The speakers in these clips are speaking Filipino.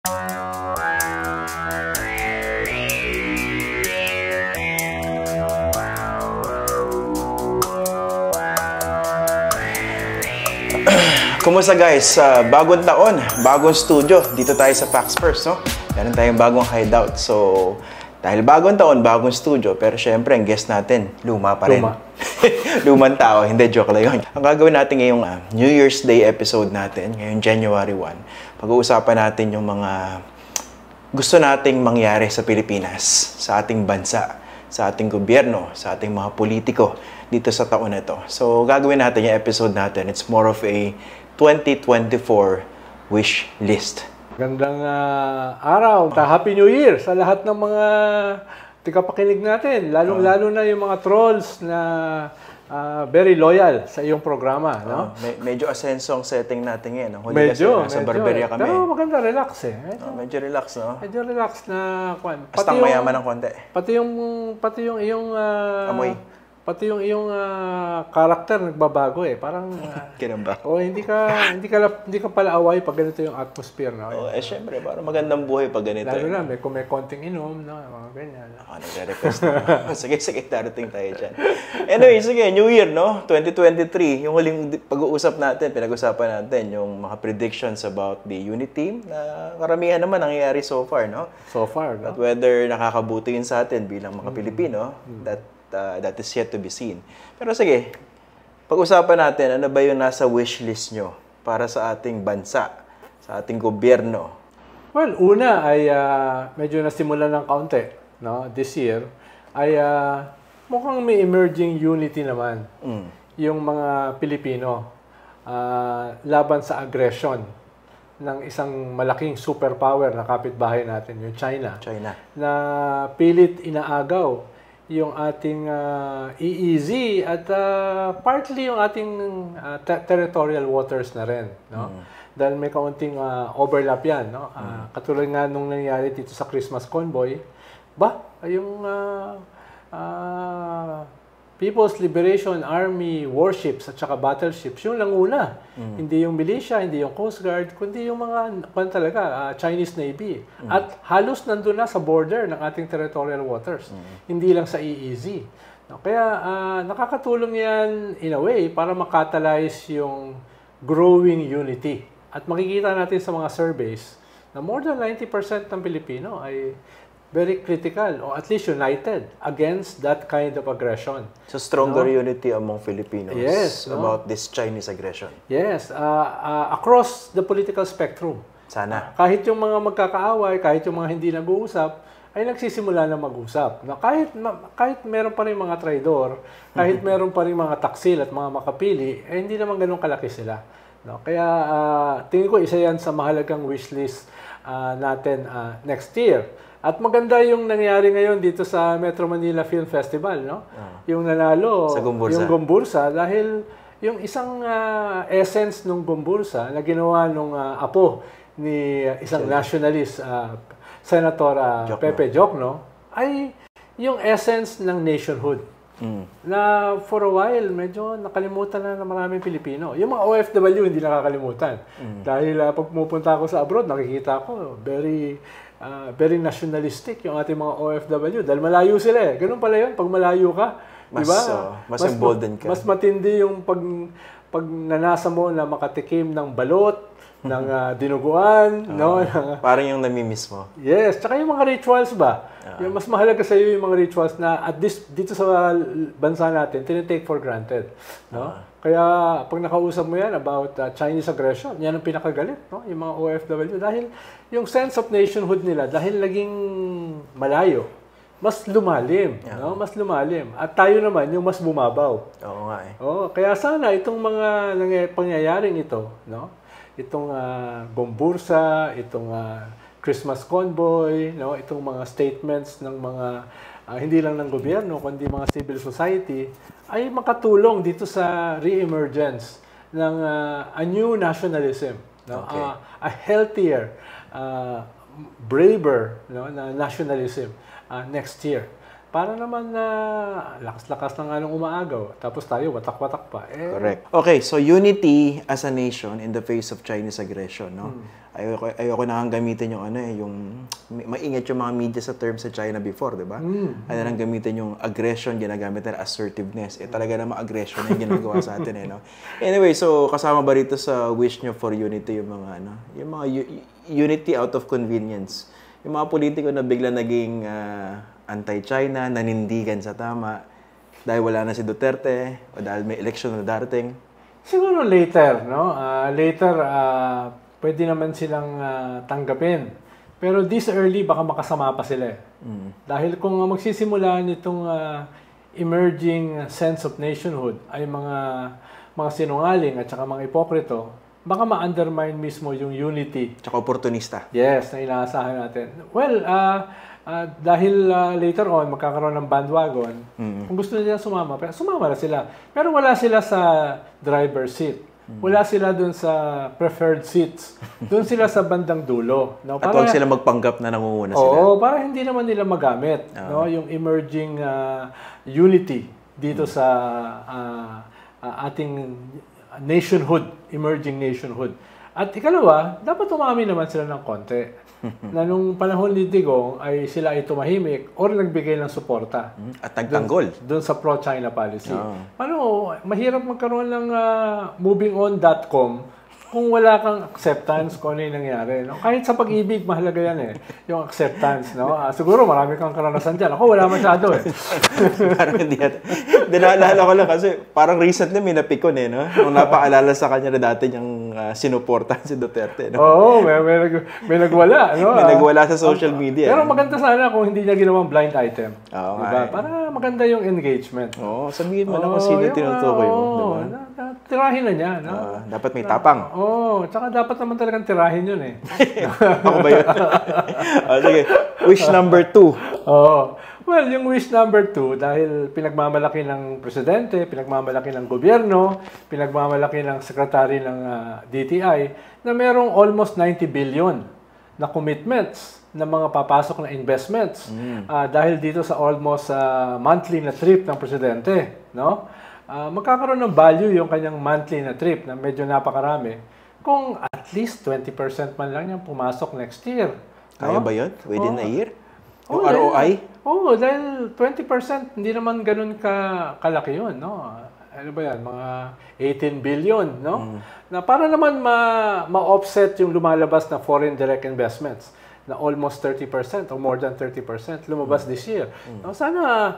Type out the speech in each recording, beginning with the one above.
Kumusta guys? Bagong taon, bagong studio. Dito tayo sa Facts First, no? Meron tayong bagong hideout. So, dahil bagong taon, bagong studio, pero syempre, ang guest natin, luma pa rin. Lumang tao, hindi, joke lang yun. Ang gagawin natin ngayong New Year's Day episode natin, ngayong January 1, pag-uusapan natin yung mga gusto nating mangyari sa Pilipinas, sa ating bansa, sa ating gobyerno, sa ating mga politiko dito sa taon na ito. So, gagawin natin yung episode natin. It's more of a 2024 wish list. Gandang araw. Happy New Year sa lahat ng mga tagapakinig natin. Lalong-lalo na yung mga trolls na very loyal sa iyong programa. No? Medyo asenso ang setting natin ngayon. No? Medyo. Sa Barberia kami. Pero maganda, relax eh. Medyo relax, no? Medyo relax na kwan. Basta mayaman ng konti. Pati yung iyong amoy. Pati yung iyong karakter nagbabago eh. Parang Kinamba. hindi ka pala away pag ganito yung atmosphere, no? Syempre, parang magandang buhay pag ganito. Lalo na kung may konting inom, no? Mga ganyan. Nagre-request na. Sige, darating tayo dyan. Anyway, sige, New Year, no? 2023, yung huling pag-uusap natin, pinag-usapan natin yung mga predictions about the unit team na karamihan naman nangyayari so far, no? So far, no? But whether nakakabuti yun sa atin bilang mga Pilipino, that is yet to be seen. Pero sige, pag-usapan natin, ano ba yung nasa wish list nyo para sa ating bansa, sa ating gobyerno? Well, una ay medyo nasimulan ng kaunti, no? This year ay mukhang may emerging unity naman yung mga Pilipino laban sa aggression ng isang malaking superpower na kapitbahay natin, yung China. Na pilit inaagaw yung ating EEZ at partly yung ating territorial waters na rin, no? Dahil may kaunting overlap yan, no? Katulad nga nung nangyari dito sa Christmas Convoy, yung People's Liberation Army warships at saka battleships, yung languna. Hindi yung militia, hindi yung Coast Guard, kundi yung mga Chinese Navy. At halos nandun na sa border ng ating territorial waters. Hindi lang sa EEZ. No, kaya nakakatulong yan in a way para makatalyze yung growing unity. At makikita natin sa mga surveys na more than 90% ng Pilipino ay very critical or at least united against that kind of aggression. So stronger unity among Filipinos about this Chinese aggression. Yes, across the political spectrum. Sana. Kahit yung mga magkakaaway, kahit yung mga hindi nag-uusap, ay nagsisimula na mag-usap. Kahit meron pa rin mga traidor, kahit meron pa rin mga taksil at mga makapili, hindi naman ganun kalaki sila. No? Kaya tingin ko isa yan sa mahalagang wishlist natin next year. At maganda yung nangyari ngayon dito sa Metro Manila Film Festival, no? Yung nanalo, yung Gombursa, dahil yung isang essence ng Gombursa na ginawa nung apo ni isang nationalist, Senator Pepe Jokno, ay yung essence ng nationhood. Na for a while, medyo nakalimutan na ng maraming Pilipino. Yung mga OFW hindi nakakalimutan. Dahil pag pumupunta ako sa abroad, nakikita ko very nationalistic yung ating mga OFW. Dahil malayo sila eh. Ganun pala yun, pag malayo ka, diba? Mas emboldened ka. Mas matindi yung pag nanasa mo na makatikim ng balot, ng dinuguan, no? Parang yung namimiss mo. Yes, tsaka yung mga rituals ba? Yung mas mahalaga sa iyo yung mga rituals na dito sa bansa natin, tinitake for granted, no? Kaya pag nakausap mo yan about Chinese aggression, yan ang pinakagalit, no? Yung mga OFW dahil yung sense of nationhood nila dahil naging malayo, mas lumalim, no? Mas lumalim. At tayo naman yung mas bumabaw. Oo nga eh. Kaya sana itong mga pangyayaring ito, no? Itong Gombursa, itong Christmas Convoy, no? Itong mga statements ng mga hindi lang ng gobyerno kundi mga civil society ay makatulong dito sa re-emergence ng a new nationalism, no? A healthier, braver, no, na nationalism next year. para naman na lakas-lakas na nga nung umaagaw. Tapos tayo, watak-watak pa. Correct. Okay, so unity as a nation in the face of Chinese aggression, no? Ayoko na gamitin yung yung maingat yung mga media sa term sa China before, di ba? Ano nang gamitin yung aggression, ginagamit na assertiveness. Talaga namang aggression na yung ginagawa sa atin, no? Anyway, so kasama ba rito sa wish nyo for unity yung mga, yung mga unity out of convenience? Yung mga politiko na bigla naging anti-China, nanindigan sa tama, dahil wala na si Duterte, o dahil may election na darating? Siguro later, no? Pwede naman silang tanggapin. Pero this early, baka makasama pa sila. Dahil kung magsisimula nitong emerging sense of nationhood ay mga sinungaling at saka mga ipokrito, baka ma-undermine mismo yung unity. Tsaka oportunista. Yes, na inaasahan natin. Well, dahil later on, magkakaroon ng bandwagon, kung gusto nila sumama na sila. Pero wala sila sa driver's seat. Wala sila dun sa preferred seats. Doon sila sa bandang dulo. No? At huwag sila magpanggap na nangunguna sila. Oo, para hindi naman nila magamit no? Yung emerging unity dito sa ating nationhood, emerging nationhood. At ikalawa, dapat umami naman sila ng konti. Na nung panahon ni Digong ay sila ay tumahimik or nagbigay ng suporta. At nagtanggol. Doon sa pro-China policy. Mahirap magkaroon ng movingon.com kung wala kang acceptance kung ano yung nangyari. No? Kahit sa pag-ibig, mahalaga yan yung acceptance. No? Siguro marami kang karanasan dyan. Ako wala masyado Parang hindi natin. Naalala ko lang kasi parang recently may napikon no? Nung napaalala sa kanya na dati niyang sinuportahan si Duterte. No? Oo, may nagwala. No? May nagwala sa social media. Pero maganda sana kung hindi niya ginawang blind item. Oo, diba? Para maganda yung engagement. Oo, sabihin mo na kung sino tinutukoy mo. Diba? Tirahin na niya. No? Dapat may tapang. Tsaka dapat naman talagang tirahin yun Ako ba yun? Sige, wish number 2. Well, yung wish number 2, dahil pinagmamalaki ng presidente, pinagmamalaki ng gobyerno, pinagmamalaki ng secretary ng DTI, na merong almost 90 billion na commitments ng mga papasok na investments. Dahil dito sa almost monthly na trip ng presidente, no? Magkakaroon ng value yung kanyang monthly na trip na medyo napakarami kung at least 20% man lang yung pumasok next year. No? Kaya ba yun? Within a year? Yung ROI? Dahil 20% hindi naman ganun kalaki yun. No? Ano ba yan? Mga 18 billion. No? Na para naman ma-offset yung lumalabas na foreign direct investments na almost 30% or more than 30% lumabas this year. No, sana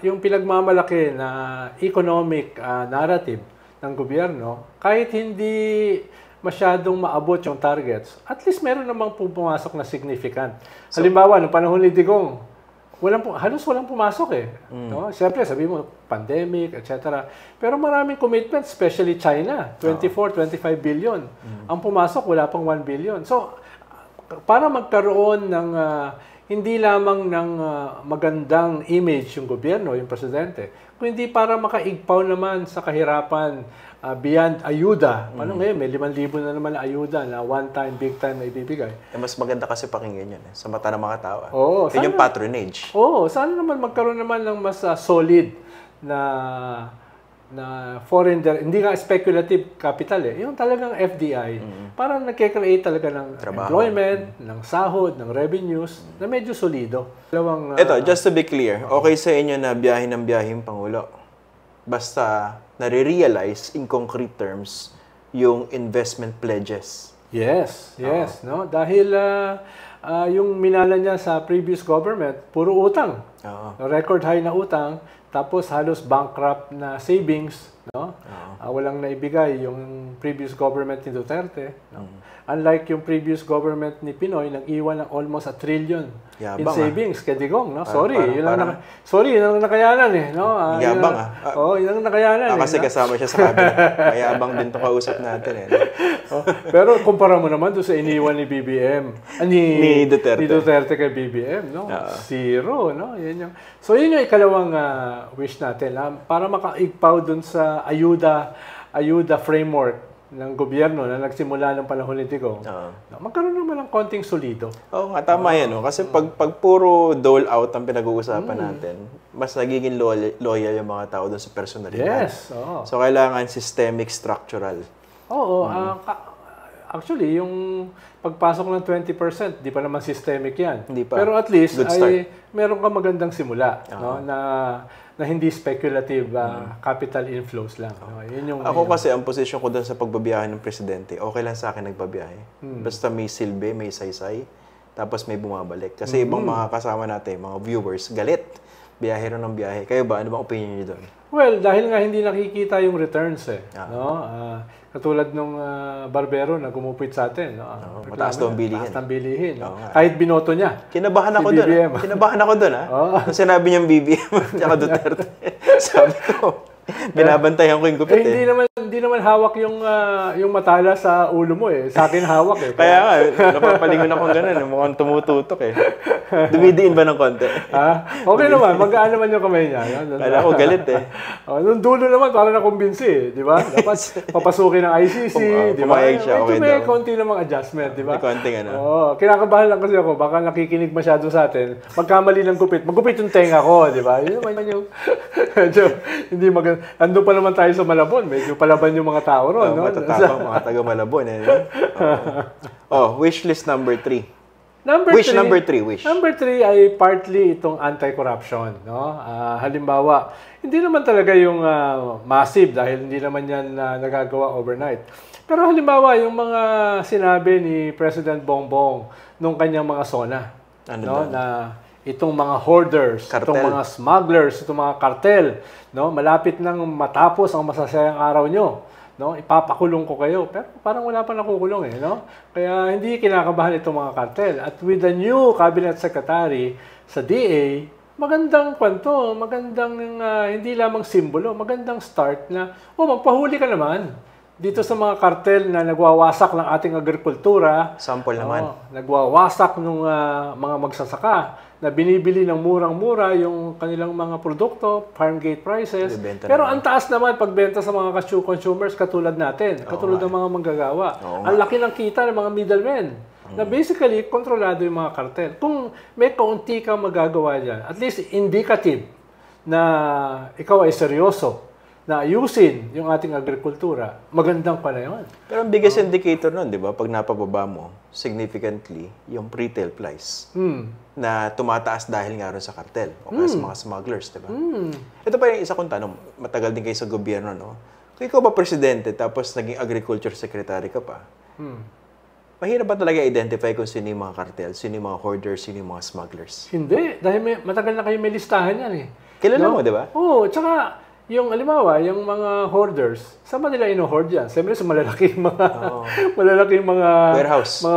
yung pinagmamalaki na economic narrative ng gobyerno, kahit hindi masyadong maabot yung targets, at least meron namang pumasok na significant. Halimbawa, noong panahon ni Digong, halos walang pumasok No? Siyempre, sabi mo, pandemic, etc. Pero maraming commitments, especially China, 25 billion. Ang pumasok, wala pang 1 billion. So, para magkaroon ng hindi lamang ng magandang image yung gobyerno, yung presidente, kundi para makaigpaw naman sa kahirapan beyond ayuda. Paano ngayon? May 5,000 na naman na ayuda na one-time, big-time na ibibigay. Mas maganda kasi pakinggan yun sa mata ng mga tao. Yun yung patronage. Sana naman magkaroon naman ng mas solid na foreign direct, hindi nga speculative capital yung talagang FDI, para nagke-create talaga ng employment, ng sahod, ng revenues, na medyo solido. Ito, just to be clear, okay sa inyo na biyahin ng biyahing Pangulo. Basta nare-realize in concrete terms yung investment pledges. Yes. No? Dahil yung minala niya sa previous government, puro utang. Record high na utang. Tapos halos bankrupt na savings, no? Walang naibigay yung previous government ni Duterte. No? Unlike yung previous government ni Pinoy, nag-iwan ng almost 1 trillion in savings kay Digong. No? Yun ang nakayanan no? Yabang yun ang nakayanan. Kasi kasama siya sa cabinet. Mayabang din itong kausap natin. Pero kumpara mo naman doon sa iniwan ni BBM, ni Duterte kay BBM, no? Zero, no? So yun yung ikalawang wish natin para makaigpaw doon sa ayuda framework ng gobyerno na nagsimula ng panahon ni Digong, magkaroon naman ng konting solido. Oo nga, tama yan. No? Kasi pag puro dole out ang pinag-uusapan natin, mas nagiging loyal yung mga tao doon sa personalidad. Yes. Oo. So, kailangan systemic, structural. Oo. Actually, yung pagpasok ng 20%, di pa naman systemic yan. Hindi pa. Pero at least, ay meron ka magandang simula no? na hindi speculative capital inflows lang. No? Ako kasi, ang posisyon ko doon sa pagbabiyahe ng presidente, okay lang sa akin nagbabiyahe. Basta may silbi, may saysay, tapos may bumabalik. Kasi ibang mga kasama natin, mga viewers, galit. Biyahe rin ng biyahe. Kayo ba? Ano bang opinion niyo doon? Well, dahil nga hindi nakikita yung returns no? Katulad nung barbero na gumupit sa atin. No? Mataas daw ang bilihin. Mataas ang bilihin. No? Kahit binoto niya. Kinabahan ako doon. Kinabahan ako doon. Nung sinabi niyang BBM at Duterte. Sabi ko, binabantayan ko yung gupit Hindi naman hawak yung matala sa ulo mo Sa akin hawak Kaya nga, napapalingon akong gano'n. Mukhang tumututok Dumidiin ba ng konti? Okay naman, magaan naman yung kamay niya. Kala ko galit Nung dulo naman, parang nakumbinsi di ba? Dapat papasukin ng ICC, di ba? Pumayag siya, okay may konti namang adjustment, di ba? May konting kinakabahan lang kasi ako, baka nakikinig masyado sa atin. Magkamali ng gupit, magupit yung tenga ko, di ba? Yun naman yung, hindi maganda. Ando pa naman tayo sa Malabon, medyo palaban yung mga tao ron. Matatapang mga taga Malabon. Wish list number 3. Number 3. Number 3 ay partly itong anti-corruption. No? Halimbawa, hindi naman talaga yung massive dahil hindi naman yan nagagawa overnight. Pero halimbawa, yung mga sinabi ni President Bongbong nung kanyang mga SONA. Na itong mga hoarders, itong mga smugglers, itong mga kartel, no? Malapit nang matapos ang masasayang araw nyo. No, ipapakulong ko kayo. Pero parang wala pa nakukulong no? Kaya hindi kinakabahan itong mga kartel. At with the new cabinet secretary sa DA, magandang kwento, magandang hindi lamang simbolo, magandang start na, magpahuli ka naman dito sa mga kartel na nagwawasak ng ating agrikultura. Sample naman. Nagwawasak ng mga magsasaka na binibili ng murang-mura yung kanilang mga produkto, farm gate prices. Pero ang taas naman pagbenta sa mga consumers katulad natin, katulad ng mga manggagawa. Ang laki ng kita ng mga middlemen. Na basically, kontrolado yung mga kartel. Kung may kaunti kang magagawa dyan, at least indicative na ikaw ay seryoso na ayusin yung ating agrikultura, magandang pala yun. Pero ang biggest indicator nun, di ba, pag napababa mo, significantly, yung retail price na tumataas dahil nga rin sa kartel o kaya sa mga smugglers, di ba? Ito pa yung isa kong tanong, matagal din kayo sa gobyerno, no? Kung ikaw ba presidente tapos naging agriculture secretary ka pa, mahirap ba talaga identify kung sino yung mga kartel, sino yung mga hoarders, sino yung mga smugglers? Hindi, dahil matagal na kayo may listahan yan Kilala mo, di ba? Oo, tsaka yung alimawa, yung mga hoarders, saan ba nila ino-hoard yan? Siyempre sa malalaking mga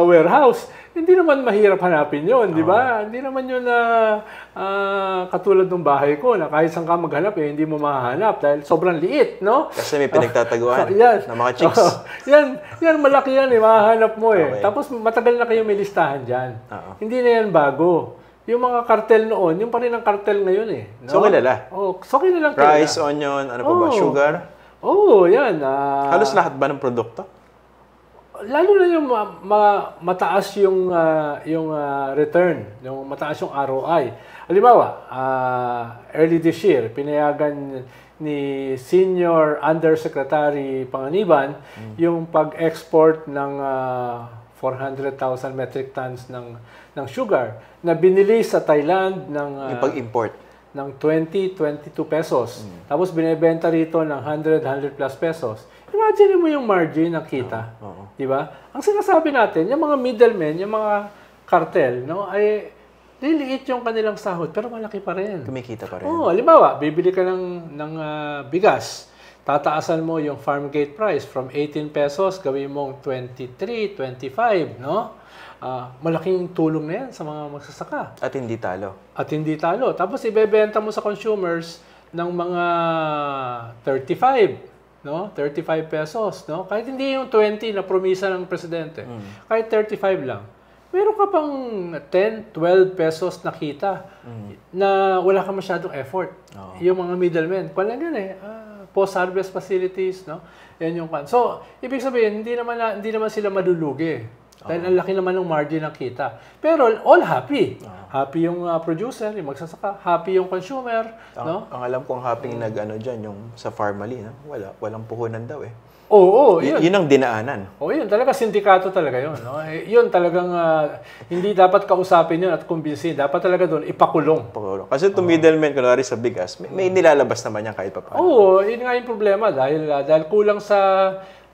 warehouse. Hindi naman mahirap hanapin yun, di ba? Hindi naman yun na katulad ng bahay ko na kahit saan ka maghanap, hindi mo mahanap dahil sobrang liit, no? Kasi may pinagtataguan ng mga chicks. Yan, malaki yan mahahanap mo Tapos matagal na kayo may listahan dyan. Hindi na yan bago. Yung mga kartel noon, yung pa rin ang kartel ngayon no? So kilala? So kilala. Rice, onion, ano pa ba? Sugar? Yan. Halos lahat ba ng produkto? Lalo na yung mataas yung return, yung mataas yung ROI. Halimbawa, early this year, pinayagan ni Senior Undersecretary Panganiban yung pag-export ng 400,000 metric tons ng sugar na binili sa Thailand ng yung pag-import ng 22 pesos. Tapos binebenta rito ng 100 plus pesos. Imagine mo yung margin ng kita. Di ba? Ang sinasabi natin, yung mga middlemen, yung mga cartel, no, ay liliit yung kanilang sahod pero malaki pa rin. Kumikita pa rin. Halimbawa, bibili ka ng bigas. Tataasan mo yung farm gate price from 18 pesos, gawin mong 23, 25, no? Malaking tulong na yan sa mga magsasaka. At hindi talo. Tapos ibebenta mo sa consumers ng mga 35, no? 35 pesos, no? Kahit hindi yung 20 na promisa ng presidente. Kahit 35 lang. Meron ka pang 10, 12 pesos na kita na wala ka masyadong effort. Yung mga middlemen, walang yan post-harvest facilities, no? Yan yung kan. So, ibig sabihin, hindi naman sila malulugi. Dahil ang laki naman ng margin ng kita. Pero all happy. Happy yung producer, yung magsasaka, happy yung consumer, no? Ang alam kong happy nag-ano diyan yung sa Farmally, no? Walang puhunan daw eh. Oo, yun. Yun ang dinaanan. Yun. Talaga, sindikato talaga yun. No? Yun talagang, hindi dapat kausapin yun at kumbinsin. Dapat talaga doon, ipakulong. Kasi itong middleman, kunwari sa bigas, may nilalabas naman yan kahit pa paano. Oo, yun nga yung problema. Dahil kulang sa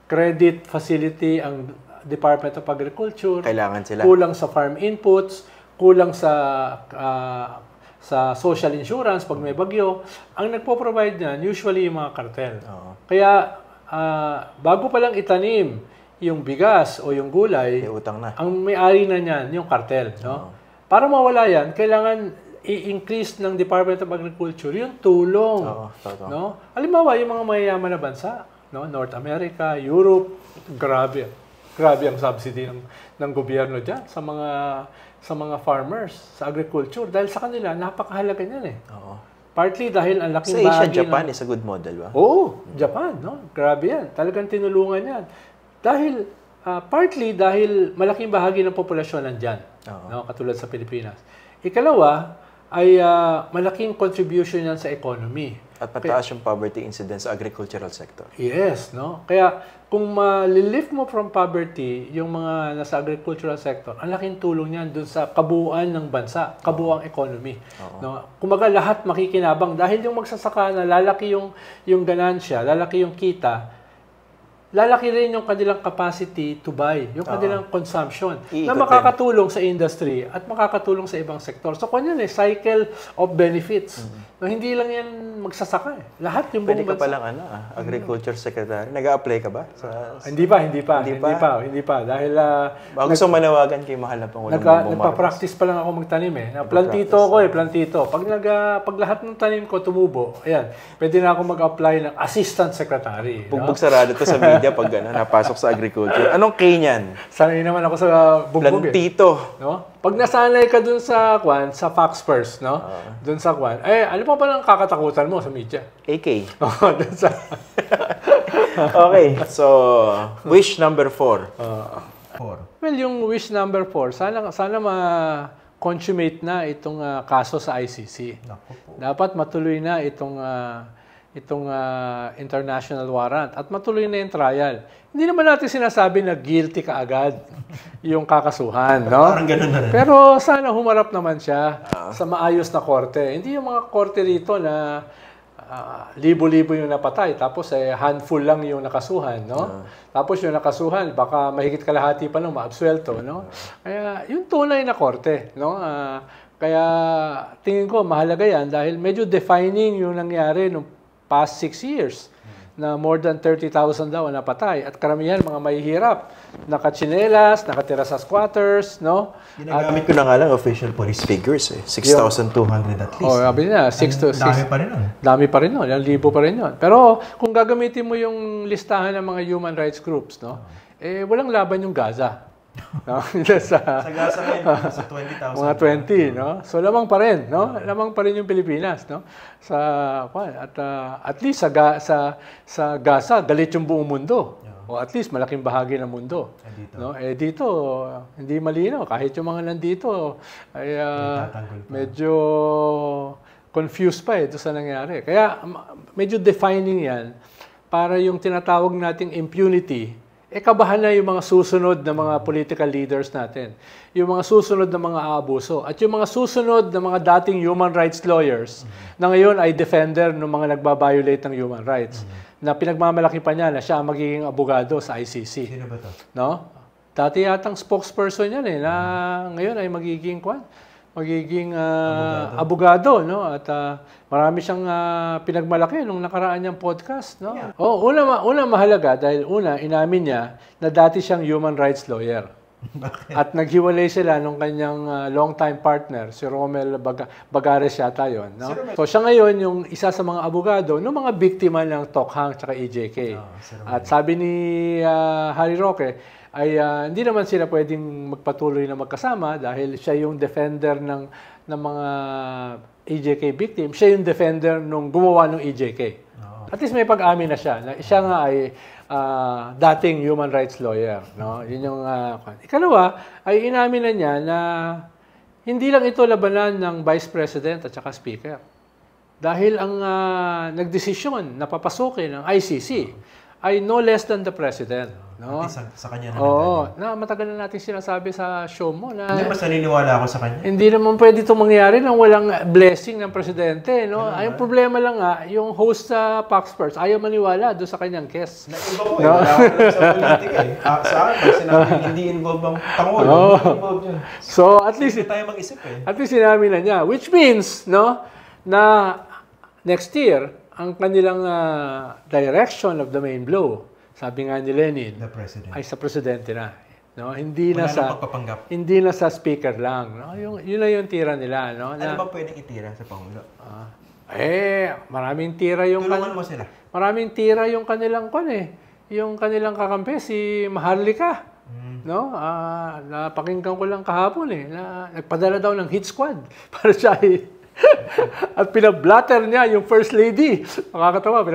credit facility ang Department of Agriculture. Kailangan sila. Kulang sa farm inputs. Kulang sa social insurance pag may bagyo. Ang nagpo-provide niyan, usually yung mga kartel. Kaya, bago pa lang itanim yung bigas o yung gulay, may utang na. Ang may-ari na niyan, yung kartel. No? Para mawala yan, kailangan i-increase ng Department of Agriculture yung tulong. No? Halimbawa, yung mga mayayaman na bansa, no? North America, Europe, grabe ang subsidy ng gobyerno dyan sa mga farmers, sa agriculture. Dahil sa kanila, napakahalaga niyan eh. Partly dahil ang laking sa Asia, Japan is a good model, ba? Oo, Japan, no? Grabe yan. Talagang tinulungan yan. Dahil, partly dahil malaking bahagi ng populasyon nandyan, no? Katulad sa Pilipinas. Ikalawa, ay malaking contribution yan sa economy. At pataas yung poverty incidence sa agricultural sector. Yes, no? Kaya kung ma-lift mo from poverty yung mga nasa agricultural sector, ang laking tulong niyan dun sa kabuuan ng bansa, kabuuang economy. No? Kumbaga lahat makikinabang dahil yung magsasaka na lalaki yung ganansya, lalaki yung kita, lalaki rin yung kanilang capacity to buy, yung kanilang consumption na makakatulong sa industry at makakatulong sa ibang sektor. So, kung yan cycle of benefits. No, hindi lang yan magsasaka eh. Lahat yung buong bansa. Pwede ka palang agriculture secretary. Nag-a-apply ka ba? Hindi pa. Dahil gusto manawagan kay mahal na Pangulong Bongbong Marcos. Nagpa-practice pa lang ako magtanim eh. Plantito ako plantito. Pag lahat ng tanim ko tumubo, ayan, pwede na ako mag-apply ng assistant secretary. Bugbog sarado to sa media pag napasok sa agriculture. Anong K niyan? Sanay naman ako sa bugbog plantito. No? Pag nasanay ka dun sa Fox First, no? Dun sa ano pa lang kakatakutan mo sa media? AK. Dun sa... Okay, so wish number 4. Well, yung wish number 4, sana ma-consummate na itong kaso sa ICC. Dapat matuloy na itong international warrant at matuloy na yung trial. Hindi naman natin sinasabi na guilty ka agad yung kakasuhan, no? Parang ganun na rin. Pero sana humarap naman siya sa maayos na korte. Hindi yung mga korte rito na libo-libo yung napatay tapos handful lang yung nakasuhan, no? Tapos yung nakasuhan baka mahigit kalahati pa lang maabsuelto, no? Kaya yung tunay na korte, no? Kaya tingin ko mahalaga yan dahil medyo defining yung nangyari nung past 6 years na more than 30,000 daw ang napatay at karamihan mga mahihirap, nakachinelas, nakatira sa squatters, no? Ginagamit ko na nga lang official police figures 6,200 at least. Sabi niya, 6 to 6. Dami pa rin nun. Dami pa rin nun, 1,000 pa rin yun. Pero kung gagamitin mo yung listahan ng mga human rights groups, no? Walang laban yung Gaza. No? Sa Gaza ngayon, sa 20,000. Mga 20, no? So lamang pa rin, no? Lamang pa rin yung Pilipinas, no? At least sa Gaza, galit yung buong mundo. O at least malaking bahagi ng mundo. No? Dito, hindi malinaw. Kahit yung mga nandito, ay medyo confused pa doon sa nangyari. Kaya medyo defining yan para yung tinatawag nating impunity, kabahan na yung mga susunod na mga political leaders natin. Yung mga susunod na mga aabuso. At yung mga susunod na mga dating human rights lawyers na ngayon ay defender ng mga nagbabiolate ng human rights. Na pinagmamalaki pa niya na siya ang magiging abogado sa ICC. Sino ba to? No? Dati yatang spokesperson yan na ngayon ay magiging abogado, no? At marami siyang pinagmalaki nung nakaraan niyang podcast, no? Yeah. Una mahalaga dahil inamin niya na dati siyang human rights lawyer. At naghiwalay sila nung kanyang long-time partner, si Romel Bagares yata yun, no? So siya ngayon yung isa sa mga abogado ng mga biktima ng Tokhang at EJK. At sabi ni Harry Roque, ay hindi naman sila pwedeng magpatuloy na magkasama dahil siya yung defender ng mga EJK victim, siya yung defender nung gumawa ng EJK. at least may pag-amin na siya. Na siya nga ay dating human rights lawyer. No? Yun yung, ikalawa, ay inamin na niya na hindi lang ito labanan ng Vice President at saka Speaker. Dahil ang nagdesisyon na papasukin ng ICC ay no less than the President. No? Sa kanya naman. Oo, na matagal na natin sinasabi sa show mo na hindi, mas naniniwala ako sa kanya. hindi naman pwede itong mangyari nang walang blessing ng Presidente. No? Ay, ang problema lang nga, yung host sa Fox Sports ayaw maniwala doon sa kanyang case. Naiba ko wala ako sa politika eh. Sa akin, pag sinabi hindi involved ang Pangulo, hindi involved yun. So, at least, Hindi tayo mag-isip eh. at least sinabi na niya. Which means, no, na next year, ang kanilang direction of the main blow, sabi nga ni Lenin, The President. ay sa Presidente na. No? Hindi Wala na sa nang pagpapanggap. hindi na sa speaker lang, no? Yun na yung tira nila, no? Ano ba pwedeng itira sa Pangulo? Maraming tira yung Tulungan mo sila. maraming tira yung kanilang yung kanilang kakampi si Maharlika. No? Napakinggan ko lang kahapon na nagpadala daw ng hit squad para siya at pinablatter niya yung First Lady. Nakakatawa,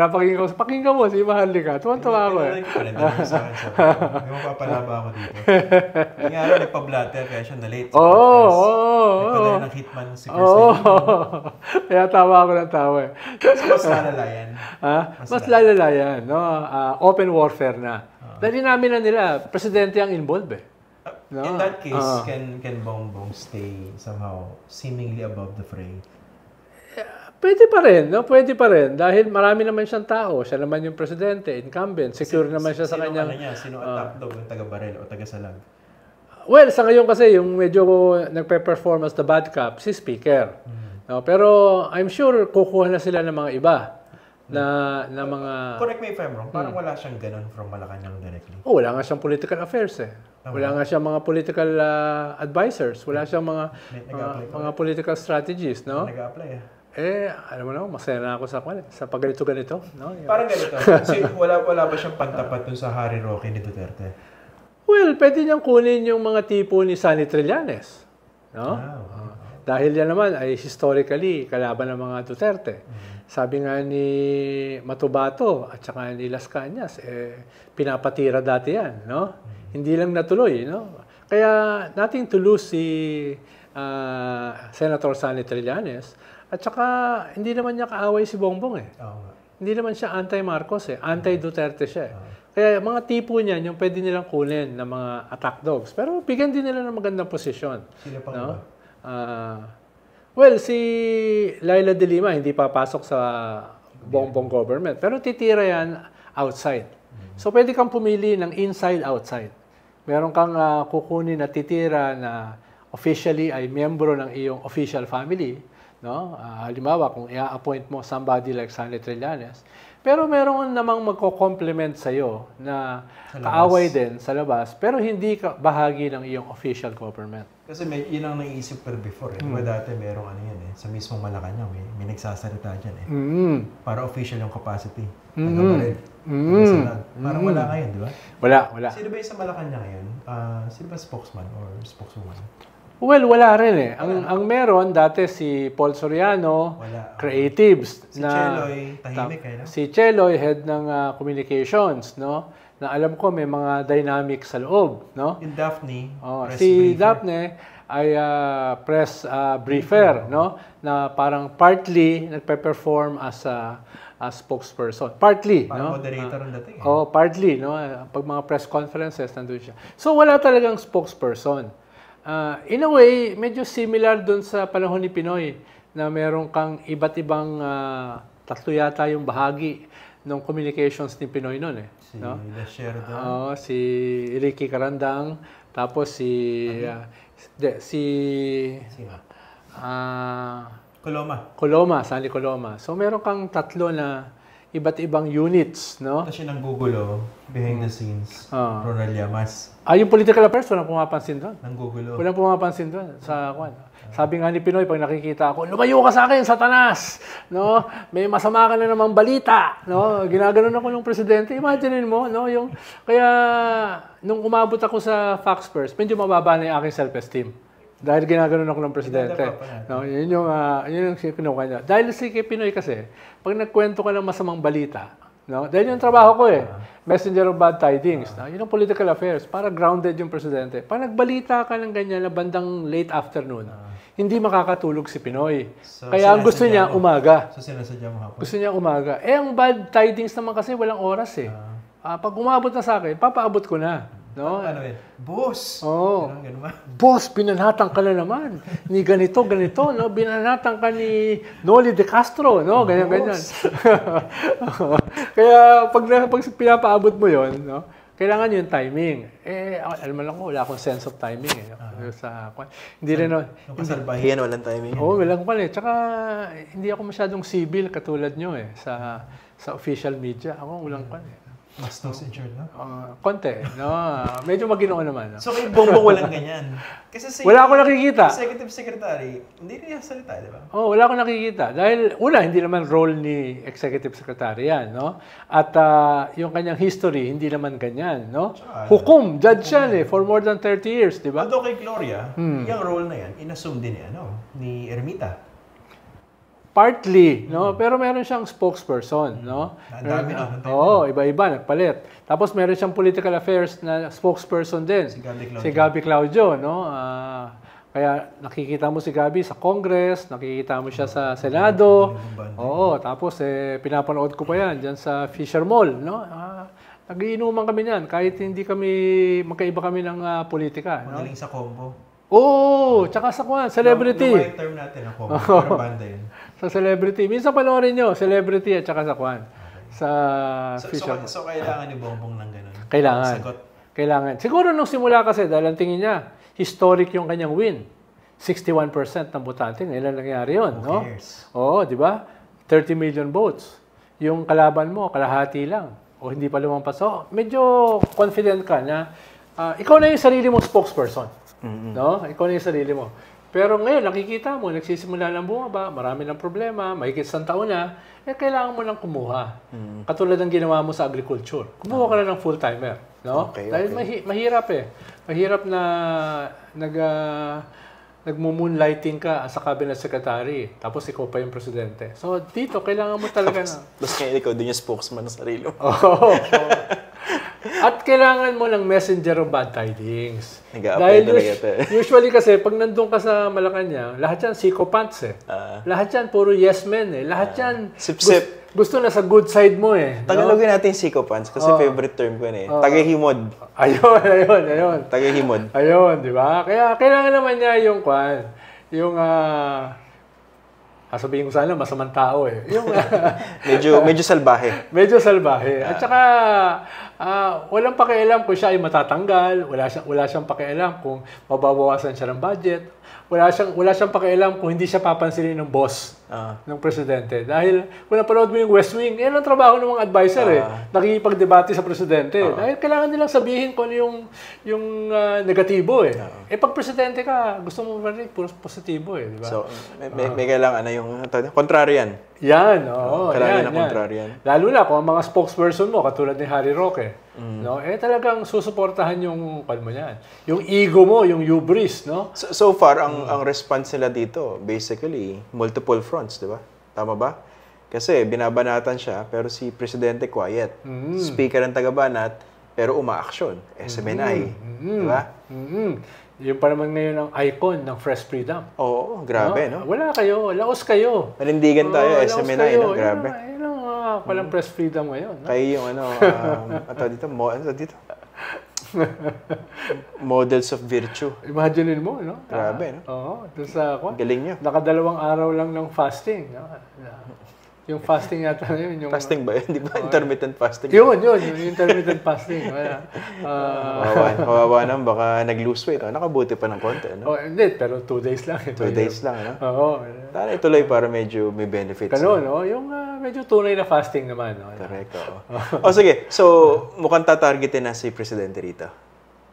pakinggan mo si Maharlika. Tuwan-tuwa ako eh. May mapapalaba ako dito. Yung nga rin, nagpa-blatter kaya siya na-late sa Oo. Nagpadala ng hitman si First Lady. Kaya tawa ako ng tawa eh. So, mas lalalayan. Mas lalalayan. No? Open warfare na. Dahil namin na nila, presidente ang involved eh. No? In that case, can Bongbong stay somehow seemingly above the fray? Pwede pa rin, no? Pwede pa rin. Dahil marami naman siyang tao. Siya naman yung presidente, incumbent. Secure naman siya sa kanyang... Sino ang top dog? Yung taga-baril o taga-salag? Well, sa ngayon kasi, yung medyo nagpe-perform as the bad cop, si Speaker. No? Pero I'm sure kukuha na sila ng mga iba. Na mga... Correct me if I'm wrong, parang wala siyang ganun from Malacanang directly. Wala nga siyang political affairs eh. Wala nga siyang mga political advisors. Wala siyang mga political strategies, no? Nag-a-apply Alam mo na, masaya na ako sa pagganito-ganito. No? Parang ganito. Kasi wala ba siyang pantapat dun sa Harry Roque ni Duterte? Well, pwede niyang kunin yung mga tipo ni Sonny Trillanes. No? Dahil yan naman ay historically kalaban ng mga Duterte. Sabi nga ni Matubato at saka ni Las Cañas, pinapatira dati yan. No? Hindi lang natuloy. No? Kaya nating to lose si Senator Sonny Trillanes. At saka, hindi naman niya kaaway si Bongbong eh. Hindi naman siya anti-Marcos eh. Anti-Duterte siya eh. Kaya mga tipo niyan, yung pwede nilang kunin ng mga attack dogs. Pero bigyan din nila ng magandang posisyon. Sila pang no? Well, si Laila de Lima hindi papasok sa Bongbong government. Pero titira yan outside. So pwede kang pumili ng inside-outside. Meron kang kukunin na titira na officially ay miyembro ng iyong official family. No? Halimbawa, kung i-appoint mo somebody like Sonny Trillanes. Pero meron namang magko-complement sa'yo na kaaway din sa labas, pero hindi ka bahagi ng iyong official government. Kasi yun ang naisip ko before. Diba dati merong sa mismong Malacanang, may nagsasalita dyan eh. Para official yung capacity. Taga-baril. Parang wala ngayon, di ba? Wala. Sino ba yung sa Malacanang ngayon? Sino ba spokesman or spokeswoman? Well, wala rin eh. Ang meron dati si Paul Soriano, Creatives. Si Cheloy, tahimik eh. No? Si Cheloy, head ng communications, no? Na alam ko may mga dynamic sa loob, no? Yung Daphne, si briefer. Daphne ay press briefer, no? Na parang partly nagpe-perform as spokesperson. Partly, parang no? Moderator ang dating. Partly, no? Pag mga press conferences, nandun siya. So, wala talagang spokesperson. In a way, medyo similar dun sa panahon ni Pinoy na meron kang iba't ibang tatlo yata yung bahagi ng communications ni Pinoy noon eh. Si no? Lasherda. Si Ricky Carandang, tapos Coloma, Sandy Coloma. So meron kang tatlo na iba't ibang units, no? Tapos yun ang gugulo, behind the scenes, Ronald Llamas. Yung political affairs, walang pumapansin doon. Nang gugulo. Walang pumapansin doon sa kwan. Sabi nga ni Pinoy, pag nakikita ako, lumayo ka sa akin, Satanas! No? May masama ka na namang balita. No? Ginaganon ako ng presidente. Imagine mo, no? Kaya, nung umabot ako sa Fox First, medyo mababa na yung aking self-esteem. Dahil ginaganon ako ng presidente. No, yun yung kinuha niya. Dahil si Pinoy kasi, pag nagkwento ka ng masamang balita, no, dahil yung trabaho ko messenger of bad tidings. No, yun ang political affairs, para grounded yung presidente. Pag nagbalita ka ng ganyan na bandang late afternoon, hindi makakatulog si Pinoy. So, kaya ang gusto niya, umaga. So, sinasadya mo hapon? Gusto niya umaga. Ang bad tidings naman kasi walang oras pag umabot na sa akin, papaabot ko na. No? Ano boss! Ganun ba? Boss, binanatang ka na naman. Ni ganito, no? Binanatang ka ni Noli de Castro, no? Ganyan. Kaya pag pinapaabot mo yon, no? Kailangan yung timing. Alam mo lang ko, wala akong sense of timing. Hindi rin, Nung kasalbahian, walang timing. Walang pala. Tsaka, hindi ako masyadong civil katulad nyo sa official media. Ako, walang pala. Mas insured, no? Konti, no? Medyo maginoo naman. No? So, kay Bongbong walang ganyan. Kasi wala akong nakikita. Executive Secretary, hindi niya salita, di ba? Wala akong nakikita. Dahil, hindi naman role ni Executive Secretary yan, no? At yung kanyang history, hindi naman ganyan, no? Hukom, judge yan for more than 30 years, di ba? Although kay Gloria, yung role na yan, inassume din ni Ermita. Partly, no? Pero meron siyang spokesperson, no? Ang dami na. Iba-iba, nagpalit. Tapos meron siyang political affairs na spokesperson din. Si Gabby Claudio, no? Kaya nakikita mo si Gabby sa Congress, nakikita mo siya sa Senado. Tapos pinapanood ko pa yan dyan sa Fisher Mall, no? Nag-iinuman kami niyan kahit hindi kami, magkaiba kami ng politika. Magaling sa combo. Tsaka sa celebrity. Yung term natin ang combo, pero banda yun. Sa celebrity. Minsan panoorin nyo, celebrity at saka sa sa Fisher. So kailangan ni Bongbong ng ganun? Kailangan. Sagot? Kailangan. Siguro nung simula kasi, dahil ang tingin niya, historic yung kanyang win. 61% ng botante. Ngayon nangyari yun, no? Di ba? 30 million votes. Yung kalaban mo, kalahati lang. O hindi pa lumampas. So, medyo confident ka na ikaw na yung sarili mong spokesperson. No? Ikaw na yung sarili mo. Pero ngayon, nakikita mo, nagsisimula ng bumaba, marami ng problema, mahigit isang taon na, kailangan mo lang kumuha. Katulad ng ginawa mo sa agriculture. Kumuha ka na ng full-timer. No? Dahil mahirap Mahirap na nagmo-moonlighting ka sa cabinet secretary, tapos ikaw pa yung presidente. So, dito, kailangan mo talaga na... Tapos kaya ikaw din yung spokesman ng sarili mo. At kailangan mo ng messenger of bad tidings. Dahil usually kasi, pag nandun ka sa Malacanang, lahat yan psychopaths lahat yan puro yes men Lahat yan sip-sip. Gusto na sa good side mo Tagalogin natin psychopaths kasi favorite term ko Tagahimod. Ayun. Tagahimod. Ayun, di ba? Kaya kailangan naman niya yung sabihin ko sana, masamang tao Yung, medyo salbahe. Medyo salbahe. At saka, walang pakialam kung siya ay matatanggal. Wala siyang pakialam kung mababawasan siya ng budget. Wala siyang pakialam kung hindi siya papansinin ng boss ng presidente. Dahil kung napanood mo yung West Wing, yan ang trabaho ng mga advisor nakikipagdebate sa presidente. Dahil kailangan nilang sabihin kung ano yung negatibo pag presidente ka, gusto mo marinig puro positibo di ba? So, may kailangan yung contrarian. Yan, kailangan na contrarian. Lalo na kung ang mga spokesperson mo, katulad ni Harry Roque, talagang susuportahan yung yung ego mo, yung hubris, no? So far, ang response nila dito, basically, multiple fronts, di ba? Tama ba? Kasi binabanatan siya, pero si Presidente quiet. Speaker ng taga-banat, pero umaaksyon. SMNI. Di ba? Yung pa naman ngayon ang icon ng Fresh Freedom. Oo, grabe, no? Wala kayo, laos kayo. Manindigan tayo, SMNI, no? Grabe. Yun ang palang Fresh Freedom ngayon. No? Kayo yung dito? Models of virtue. Imaginein mo, no? Grabe, no? Oo, doon sa galing nyo. Nakadalawang araw lang ng fasting. No? Yung fasting yata yun. Yung, fasting ba yun? Di ba? Intermittent fasting. Yun. Yung intermittent fasting. Kawawa naman. Baka nag-lose weight. Nakabuti pa ng konti. No? Hindi. Pero 2 days lang. 2 days lang. No? Oo. Tara ituloy para medyo may benefits. No? Yung medyo tunay na fasting naman. No? Correct. Sige. So, mukhang tatargetin na si Presidente rito.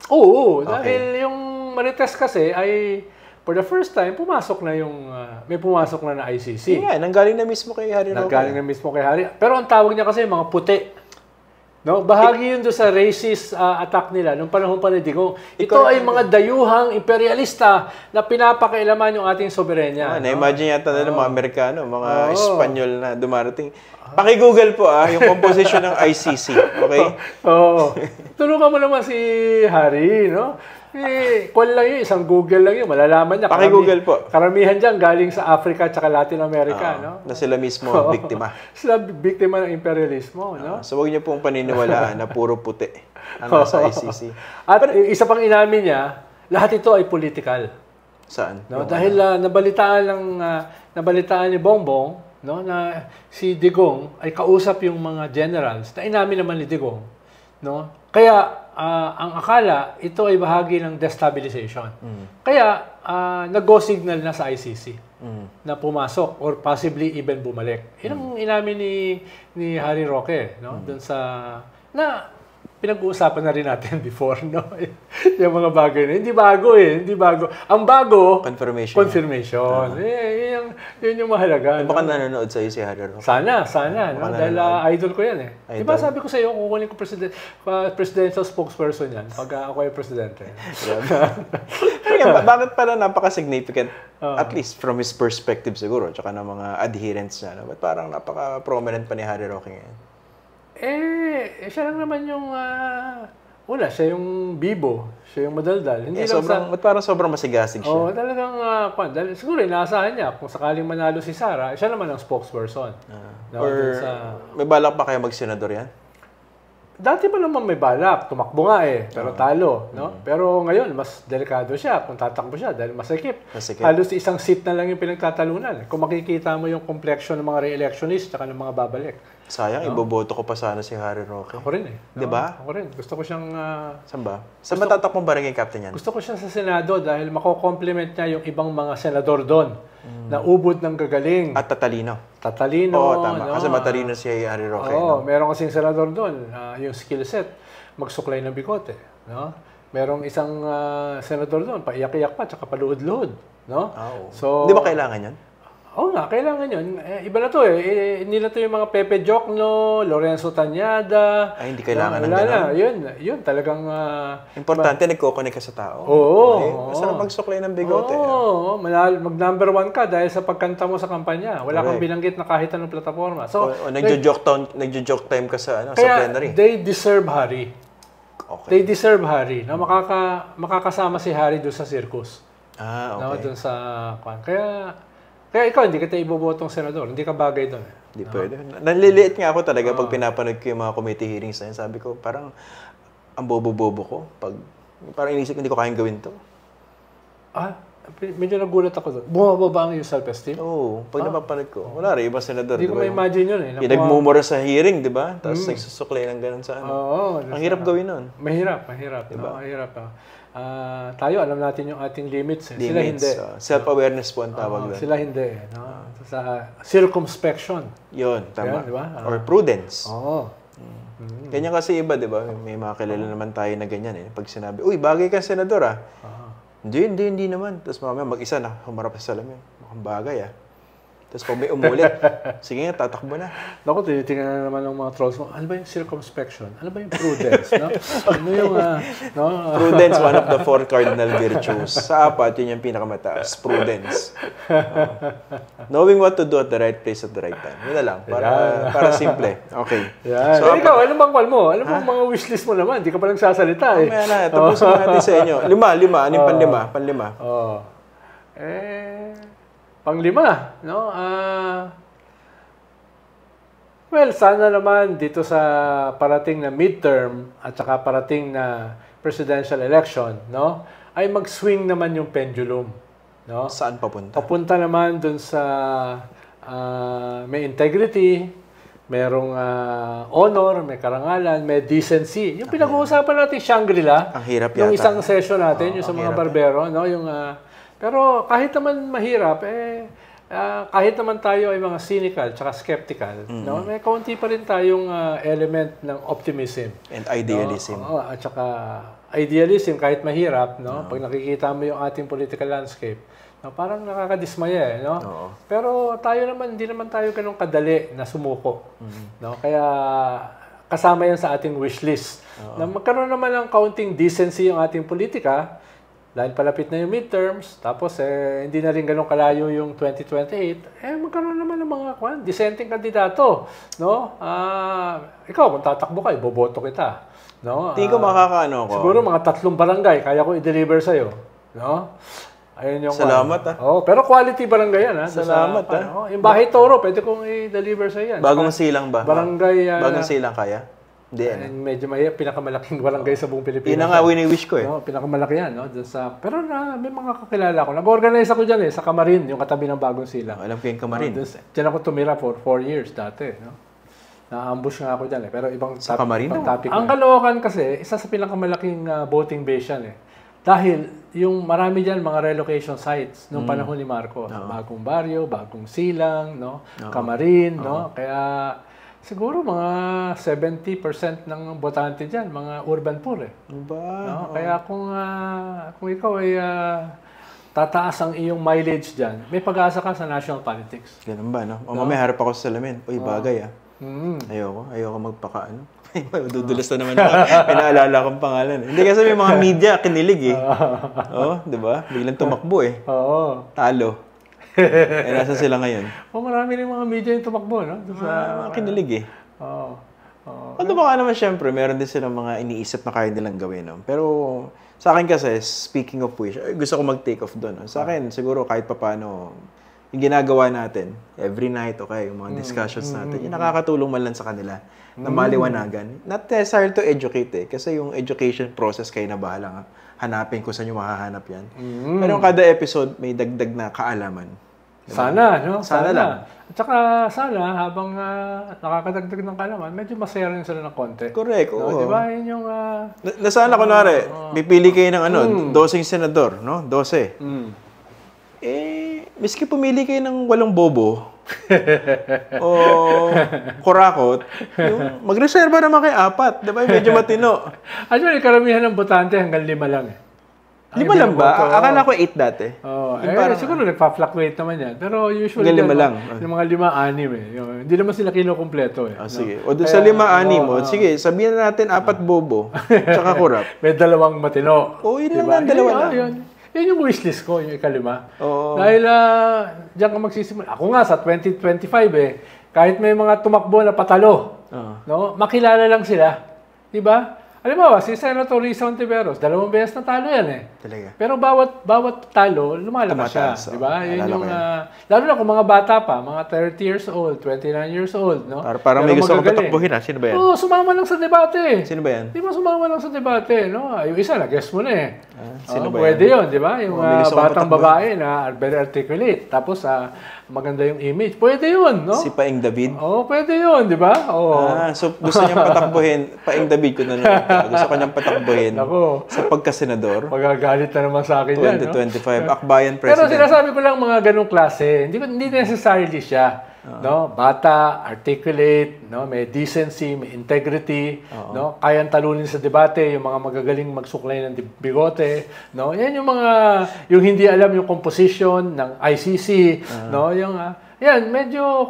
Oo. Dahil yung Marites kasi ay... For the first time, may pumasok na ICC. Yeah, nanggaling na mismo kay Harry Roque. Nanggaling na mismo kay Harry. Pero ang tawag niya kasi mga puti. No, bahagi yun doon sa racist attack nila nung panahon pa ni Digong. Ito ay mga dayuhang imperialista na pinapakailaman yung ating soberenya. Na-imagine yata nila mga Amerikano, mga Espanyol na dumarating. Paki-Google po yung composition ng ICC. Okay? Oo. Tulungan mo naman si Harry, no? Call lang yun, isang Google lang yun, malalaman niya. Paki-Google po. Karamihan dyan galing sa Africa at Latin America, no? Na sila mismo biktima. Sila biktima ng imperialismo, no? So, huwag niyo pong paniniwalaan na puro puti ang nasa ICC. At isa pang inamin niya, lahat ito ay political. Saan? No? Dahil nabalitaan ni Bongbong, no, na si Digong ay kausap yung mga generals na inamin naman ni Digong, no? Kaya ang akala ito ay bahagi ng destabilization. Kaya nag-go signal na sa ICC na pumasok or possibly even bumalik. Yun ang inamin ni Harry Roque, no? Doon sa na pinag-uusapan na rin natin before, no? Yung mga bagay na hindi bago hindi bago. Ang bago, confirmation. Yun yung mahalaga. Baka nanonood sa iyo si Harry Roque. Sana, no? Dahil idol ko yan Diba sabi ko sa iyo, kukunin ko presidential spokesperson yan pag ako ay presidente. Bakit pala napaka-significant, at least from his perspective siguro, tsaka ng mga adherents niya, no? Ba't parang napaka-prominent pa ni Harry Roque ngayon? Siya lang naman yung siya yung bibo, siya yung madaldal. Hindi lang parang sobrang masigasig siya. Talagang siguro inaasahan niya kung sakaling manalo si Sara, siya naman ang spokesperson. May balak pa kaya mag-senador yan? Dati pa naman may balak, tumakbo nga pero talo, no? Pero ngayon mas delikado siya kung tatakbo siya dahil masikip. Halos isang seat na lang yung pinagtatalunan. Kung makikita mo yung complexion ng mga re-electionist at ng mga babalik. Sayang, iboboto ko pa sana si Harry Roque. Ako rin Di ba? Ako rin. Gusto ko siyang... Saan ba? Saan matatakbong barangay captain yan? Gusto ko siya sa Senado dahil mako-complement niya yung ibang mga senador doon na ubod ng gagaling. At tatalino. Oo, tama. No? Kasi matalino si Harry Roque. Meron kasing senador doon, yung skill set, magsuklay ng bikote. No? Merong isang senador doon, paiyak-iyak pa, tsaka paluhod-luhod. No? So, di ba kailangan yan? Oo nga, kailangan yun. Iba na to Hindi na to yung mga Pepe Jokno, Lorenzo Tanyada. Ay, hindi kailangan ng gano'n. Yun talagang... Importante, nagkoconnect ka sa tao. Masarap magsuklay ng bigote. Mag-number 1 ka dahil sa pagkanta mo sa kampanya. Wala kang binanggit na kahit anong plataforma. Nagjo-joke time ka sa plenary. They deserve Harry. They deserve Harry. Na makakasama si Harry doon sa circus. Doon sa... Kaya ikaw, hindi kita ibobotong senador. Hindi ka bagay doon. Hindi pwede. Naliliit nga ako talaga pag pinapanood ko yung mga committee hearings na yun. Sabi ko, parang ang bobo-bobo ko. Parang inisip, hindi ko kayang gawin to. Medyo nagulat ako doon. Bumaba ba ang yung self-esteem? Pag napapanood ko. Wala rin, ibang senador. Hindi ko ma-imagine yun Nagmumura sa hearing, di ba? Tapos nagsusuklay ng ganun sa ang hirap gawin nun. Mahirap. Diba? Mahirap. Tayo, alam natin yung ating limits. Sila hindi. Self-awareness po ang tawag doon. Sila hindi. No? Sa circumspection. Yun, tama. Yan, diba? Or prudence. Ganyan kasi iba, di ba? May mga kilala naman tayo na ganyan Pag sinabi, uy, bagay kang senador Hindi naman. Tapos mamaya mag-isa na, humarap sa salamin. Mukhang bagay Tapos pag may umulit, sige nga, tatakbo na. Naku, tinitingnan na naman ng mga trolls mo, ano ba yung circumspection? Ano ba yung prudence? No? Ano yung, Prudence, one of the 4 cardinal virtues. Sa 4, yun yung pinakamataas. Prudence. Knowing what to do at the right place at the right time. Yun na lang. Para simple. Okay. So, ikaw, ano bang call mo? Ano bang mga wishlist mo naman? Hindi ka pa nagsasalita Mamaya na, tapusin natin sa inyo. 5. Ano yung panlima? Panglima, no? Sana naman dito sa parating na midterm at saka parating na presidential election, no? Ay mag-swing naman yung pendulum, no? Saan papunta? Papunta naman dun sa may integrity, merong honor, may karangalan, may decency. Yung pinag-uusapan natin Shangri-La, ang hirap yata. Yung isang session natin, yung sa mga barbero, no? Yung pero kahit naman mahirap, kahit naman tayo ay mga cynical tsaka skeptical, no? May kaunti pa rin tayong element ng optimism. And idealism. No? At saka idealism kahit mahirap, no? Pag nakikita mo yung ating political landscape, no? Parang nakakadismaya, no? Pero tayo naman, hindi naman tayo ganun kadali na sumuko. No? Kaya kasama yan sa ating wish list. Na magkaroon naman ng kaunting decency yung ating politika, dahil palapit na yung midterms, tapos hindi na rin ganun kalayo yung 2028, magkaroon naman ng mga dissenting kandidato. No? Ikaw, kung tatakbo ka, boboto kita. No? Tingin ko makakaano ko. Siguro mga 3 barangay, kaya ko i-deliver sa'yo. No? Ayun yung Salamat pero quality barangay yan. Salamat Yung Bahay Toro, pwede kong i-deliver sa'yo yan. Bagong Silang ba? Barangay. Bagong Silang kaya? Hindi medyo pinakamalaking barangay sa buong Pilipinas. Yun ang nga wini-wish ko No, pinakamalaki yan. No? Pero may mga kakilala ko. Nag-organize ako dyan sa Camarin, yung katabi ng Bagong Silang. Alam ko yung Camarin. Diyan ako tumira for 4 years dati. No? Na-ambush nga ako dyan. Pero ibang topic. Ang Caloocan kasi, isa sa pinakamalaking voting base yan. Dahil yung marami dyan mga relocation sites noong panahon ni Marcos. Bagong Barrio, Bagong Silang, no? Camarin. No? Kaya siguro mga 70% ng botante dyan, mga urban poor No? Kaya kung ikaw ay tataas ang iyong mileage dyan, may pag-asa ka sa national politics. Ganun ba, no? O mamaya harap ako sa salamin. Uy, bagay Ayoko magpakaano. Dudulas na naman ako. Pinaalala akong pangalan. Hindi kasi may mga media kinilig di ba? Biglang tumakbo Talo. Nasa sila ngayon? Marami rin mga media yung tumakbo, no? Kinilig Ano ba naman, syempre, meron din silang mga iniisip na kaya nilang gawin. No? Pero sa akin kasi, speaking of which, gusto ko mag-take off doon. No? Sa akin, siguro kahit papaano, yung ginagawa natin, every night, yung mga discussions natin, yung nakakatulong man lang sa kanila na maliwanagan. Not necessary to educate kasi yung education process kayo na bahala hanapin kung saan yung mahahanap yan. Pero yung kada episode, may dagdag na kaalaman. Diba? Sana, no? Sana lang. At saka sana, habang nakakadagdag ng kaalaman, medyo masaya rin sila ng konti. Correct, oo. No? Diba? Yun yung... Nasana, kunwari, pipili kayo ng 12 senador, no? 12. Miski pumili kayo ng 8 bobo, o kurakot, magreserba naman kayo 4. Diba? Medyo matino. Actually, karamihan ng botante hanggang 5 lang 5 lang ba? Akala ko 8 dati. Siguro nagpa-fluctuate naman yan. Pero usually, 5 lang. Yung mga 5, 6 Hindi naman sila kinukumpleto sige. O doon sa 5, 6 sige, sabihin na natin 4 bobo, tsaka kurap. May 2 matino. Yun lang, 2 lang. Yan yung wishlist ko, yung ika-5. Dahil diyan ka magsisimula. Ako nga sa 2025 kahit may mga tumakbo na patalo, no, makilala lang sila. 'Di ba? Alam mo, si Senator Risa Ontiveros, 2 beses na talo yan Talaga. Pero bawat talo, lumalakas siya. Di ba? Yun yung, lalo na kung mga bata pa, mga 30 years old, 29 years old. No? Parang may gusto kong patakbuhin Sino ba yan? Sumama lang sa debate. Sino ba yan? Di ba sumama lang sa debate? No? Yung isa, na-guess mo na Sino ba pwede yun, di ba? Yung batang babae na very articulate. Tapos, maganda yung image. Pwede yun, no? Si Paing David? Pwede yun, di ba? So gusto niyang patakbuhin, Paing David ko na gusto ko niyang patakbuhin sa pagkasenador. Magagalit na naman sa akin 2025, Akbayan President. Pero sinasabi ko lang mga ganong klase, hindi necessarily siya. No, bata, articulate, no, may decency, may integrity, no, kayang talunin sa debate, yung mga magagaling magsuklay ng bigote, no. Yan yung mga hindi alam yung composition ng ICC, no, yung yan medyo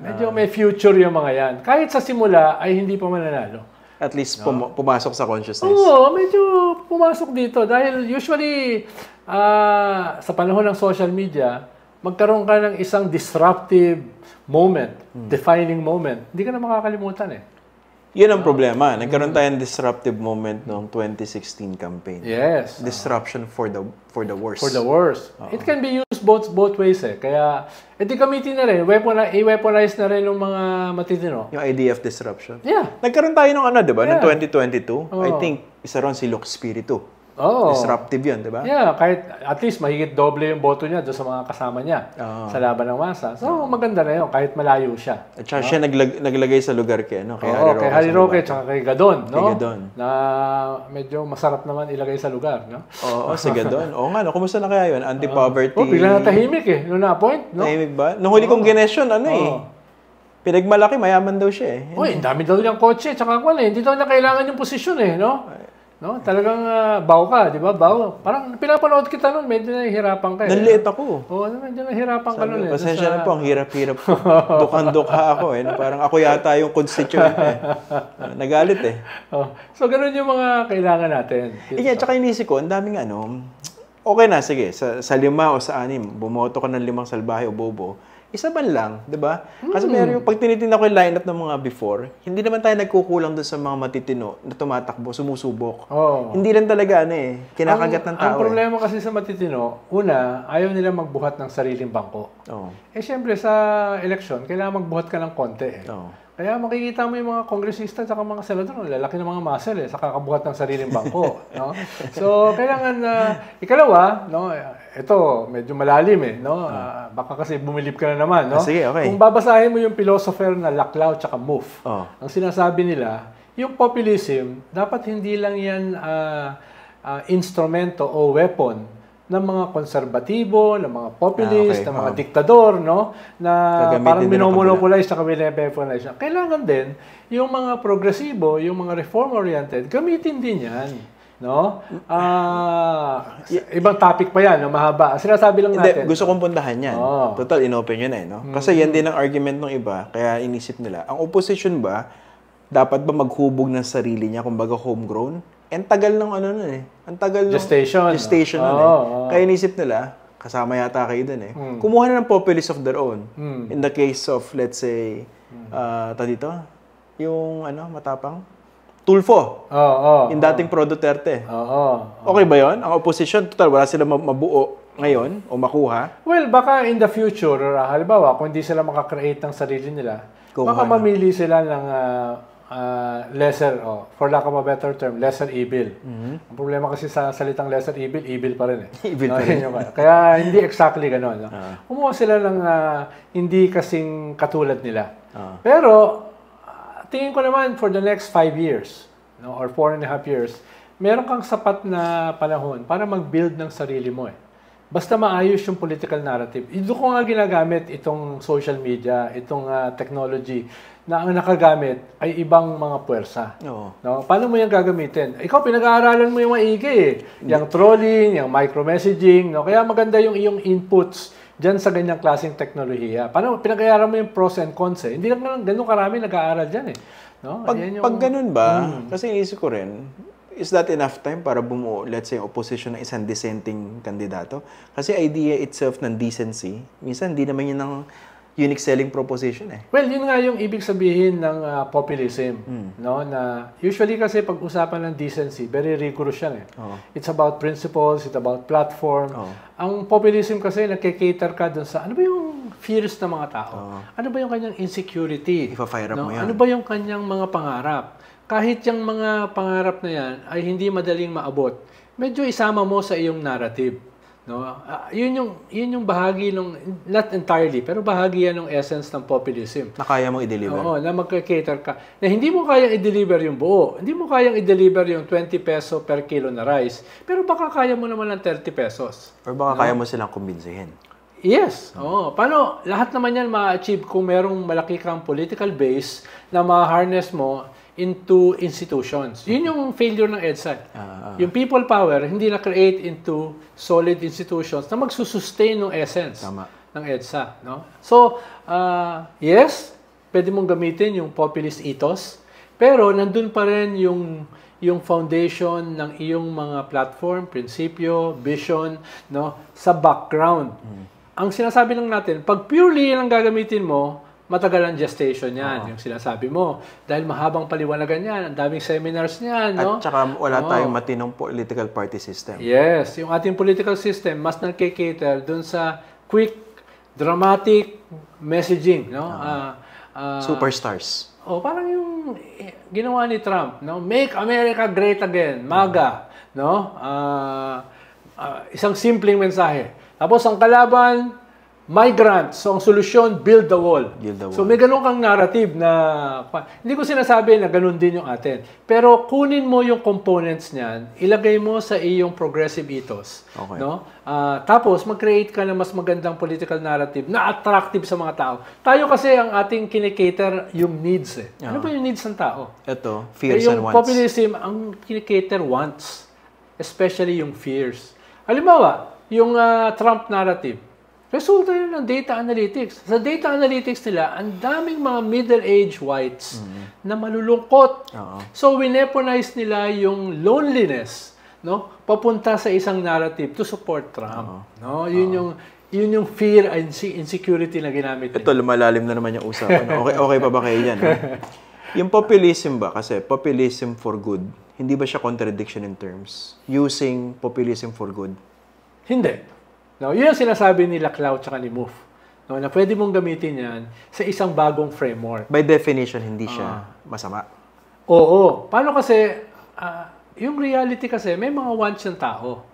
medyo may future yung mga yan. Kahit sa simula ay hindi pa mananalo. At least pumasok sa consciousness. Oo, medyo pumasok dito dahil usually sa panahon ng social media, magkaroon ka ng isang disruptive moment, defining moment. Hindi ka na makakalimutan Yun ang problema. Nagkaroon tayong disruptive moment noong 2016 campaign. Yes. Disruption for the worst. For the worst. It can be used both ways Kaya, gamitin na rin. I-weaponize na rin ng mga matitino. Yung idea of disruption. Yeah. Nagkaroon tayo ng diba? Noong 2022. I think, isa ron si Lux Spiritu. Disruptive yun, di ba? Yeah, kahit at least mahigit doble yung boto niya doon sa mga kasama niya sa laban ng masa. So, maganda na yun, kahit malayo siya. At saka siya naglagay sa lugar kay Harry Roque at kay Gadon, no? Kay Gadon. Na medyo masarap naman ilagay sa lugar, no? Si Gadon. Kumusta na kaya yun? Anti-poverty. Bigla natahimik noong na-appoint, no? Tahimik ba? Nung huli kong ginesyon, pinagmalaki, mayaman daw siya Uy, dami daw niyang kotse, tsaka hindi daw niya kailangan yung posisyon, no? No? Talagang baw ka, di ba? Baw. Parang pinapanood kita noon, medyo nahihirapan ka. Nanliit ako. Oo, medyo nahihirapan ka noon. Pasensya na po, ang hirap-hirap po. Dukhan-dukha ako. Parang ako yata yung constituent. Nagalit eh. So, ganun yung mga kailangan natin. Tsaka inisip ko, ang daming okay na, sige, sa 5 o sa 6, bumoto ka ng 5 salbahe o bobo. Isa man lang, di ba? Kasi meron yung, pag tinitingnan ko yung lineup ng mga before, hindi naman tayo nagkukulang doon sa mga matitino na tumatakbo, sumusubok. Hindi lang talaga, kinakagat ng tao. Ang problema kasi sa matitino, una, ayaw nila magbuhat ng sariling bangko. Siyempre sa eleksyon, kailangan magbuhat ka ng konti. Kaya makikita mo yung mga kongresista at mga senador, lalaki ng mga muscle sa kakabuhat ng sariling bangko. No? So, kailangan ikalawa, no, ito, medyo malalim baka kasi bumilib ka na naman. No? Sige, okay. Kung babasahin mo yung philosopher na Laclau at Mouffe, ang sinasabi nila, yung populism, dapat hindi lang yan instrumento o weapon ng mga konserbatibo, ng mga populist, ng mga diktador, no? Na parang minomonopolize sa kabila-weaponize. Kailangan din yung mga progresibo, yung mga reform-oriented, gamitin din yan. No? Ibang topic pa yan, mahaba. Sinasabi lang natin. Gusto kong puntahan yan. Total, inopen yun no? Kasi yan din ang argument ng iba, kaya inisip nila. Ang opposition ba, dapat ba maghubog ng sarili niya, kumbaga homegrown? Ang tagal ng ang tagal ng gestation Kaya inisip nila, kasama yata kayo dun kumuha na ng populace of their own. In the case of, let's say, dito, yung matapang? Tulfo. Yung dating Pro Duterte. Okay ba yun? Ang opposition, total, wala sila mabuo ngayon o makuha. Well, baka in the future, halimbawa, kung hindi sila makakreate ng sarili nila, baka mamili sila ng lesser, for lack of a better term, lesser evil. Ang problema kasi sa salitang lesser evil, evil pa rin Evil pa rin. Kaya hindi exactly gano'n. Kumuha sila ng hindi kasing katulad nila. Pero, tingin ko naman for the next 5 years, or 4.5 years, meron kang sapat na panahon para mag-build ng sarili mo Basta maayos yung political narrative. Ito ko nga ginagamit itong social media, itong technology, na ang nakagamit ay ibang mga puwersa. No? Paano mo yan gagamitin? Ikaw, pinag-aaralan mo yung maigi Yung trolling, yung micro-messaging. No? Kaya maganda yung iyong inputs dyan sa ganyang klaseng teknolohiya. Paano pinag-aaralan mo yung pros and cons Hindi lang ganun karami nag-aaral dyan No? Pag ganun ba, kasi inisip ko rin, is that enough time para bumuo, let's say, opposition ng isang dissenting kandidato? Kasi idea itself ng decency, minsan hindi naman yun ang unique selling proposition Well, yun nga yung ibig sabihin ng populism. No? Na usually kasi pag-usapan ng decency, very rigorous yan It's about principles, it's about platform. Ang populism kasi, nagkikater ka dun sa, ano ba yung fears ng mga tao? Ano ba yung kanyang insecurity? Ipa-fire up mo yan. Ano ba yung kanyang mga pangarap? Kahit yung mga pangarap na yan ay hindi madaling maabot, medyo isama mo sa iyong narrative. No? Yun yung bahagi ng, not entirely, pero bahagi yan ng essence ng populism. Na kaya mong i-deliver. Na magka-cater ka. Na hindi mo kayang i-deliver yung buo. Hindi mo kayang i-deliver yung 20 peso per kilo na rice. Pero baka kaya mo naman ng 30 pesos. Or baka kaya mo silang kumbinsihin. Yes. Paano? Lahat naman yan ma-achieve kung merong malaki kang political base na ma-harness mo into institutions. Yun yung failure ng EDSA. Yung people power, hindi na-create into solid institutions na magsusustain ng essence ng EDSA. No? So, yes, pwede mong gamitin yung populist ethos, pero nandun pa rin yung foundation ng iyong mga platform, prinsipyo, vision, sa background. Ang sinasabi lang natin, pag purely lang gagamitin mo, matagal ang gestation yan, yung sinasabi mo. Dahil mahabang paliwanagan yan, ang daming seminars niyan, no? At saka wala tayong matinong political party system. Yes, yung ating political system mas nagkikater dun sa quick, dramatic messaging, no? Superstars. Parang yung ginawa ni Trump, no? Make America Great Again, MAGA, no? Isang simpleng mensahe. Tapos ang kalaban, migrants. So, ang solusyon, build the wall. Build the wall. So, may ganun kang narrative na, hindi ko sinasabi na ganun din yung atin. Pero, kunin mo yung components niyan, ilagay mo sa iyong progressive ethos. Okay. No? Tapos, mag-create ka ng mas magandang political narrative na attractive sa mga tao. Tayo kasi, ang ating kinikater yung needs. Ano ba yung needs ng tao? Ito, fears and yung wants. populism, ang kinikater wants. Especially yung fears. Halimbawa, yung Trump narrative. Resulta yun ng data analytics. Sa data analytics nila, ang daming mga middle-aged whites na malulungkot. So, wineponize nila yung loneliness, no, papunta sa isang narrative to support Trump. No? Yun yung fear and insecurity na ginamit nila. Ito, lumalalim na naman yung usapan. Okay pa ba kayo yan? Yung populism ba? Kasi populism for good, hindi ba siya contradiction in terms? Using populism for good? Hindi. No, yun ang sinasabi ni Laclau at ni Mouffe. No, na pwede mong gamitin yan sa isang bagong framework. By definition, hindi siya masama. Oo. Paano kasi, yung reality kasi, may mga wants ng tao.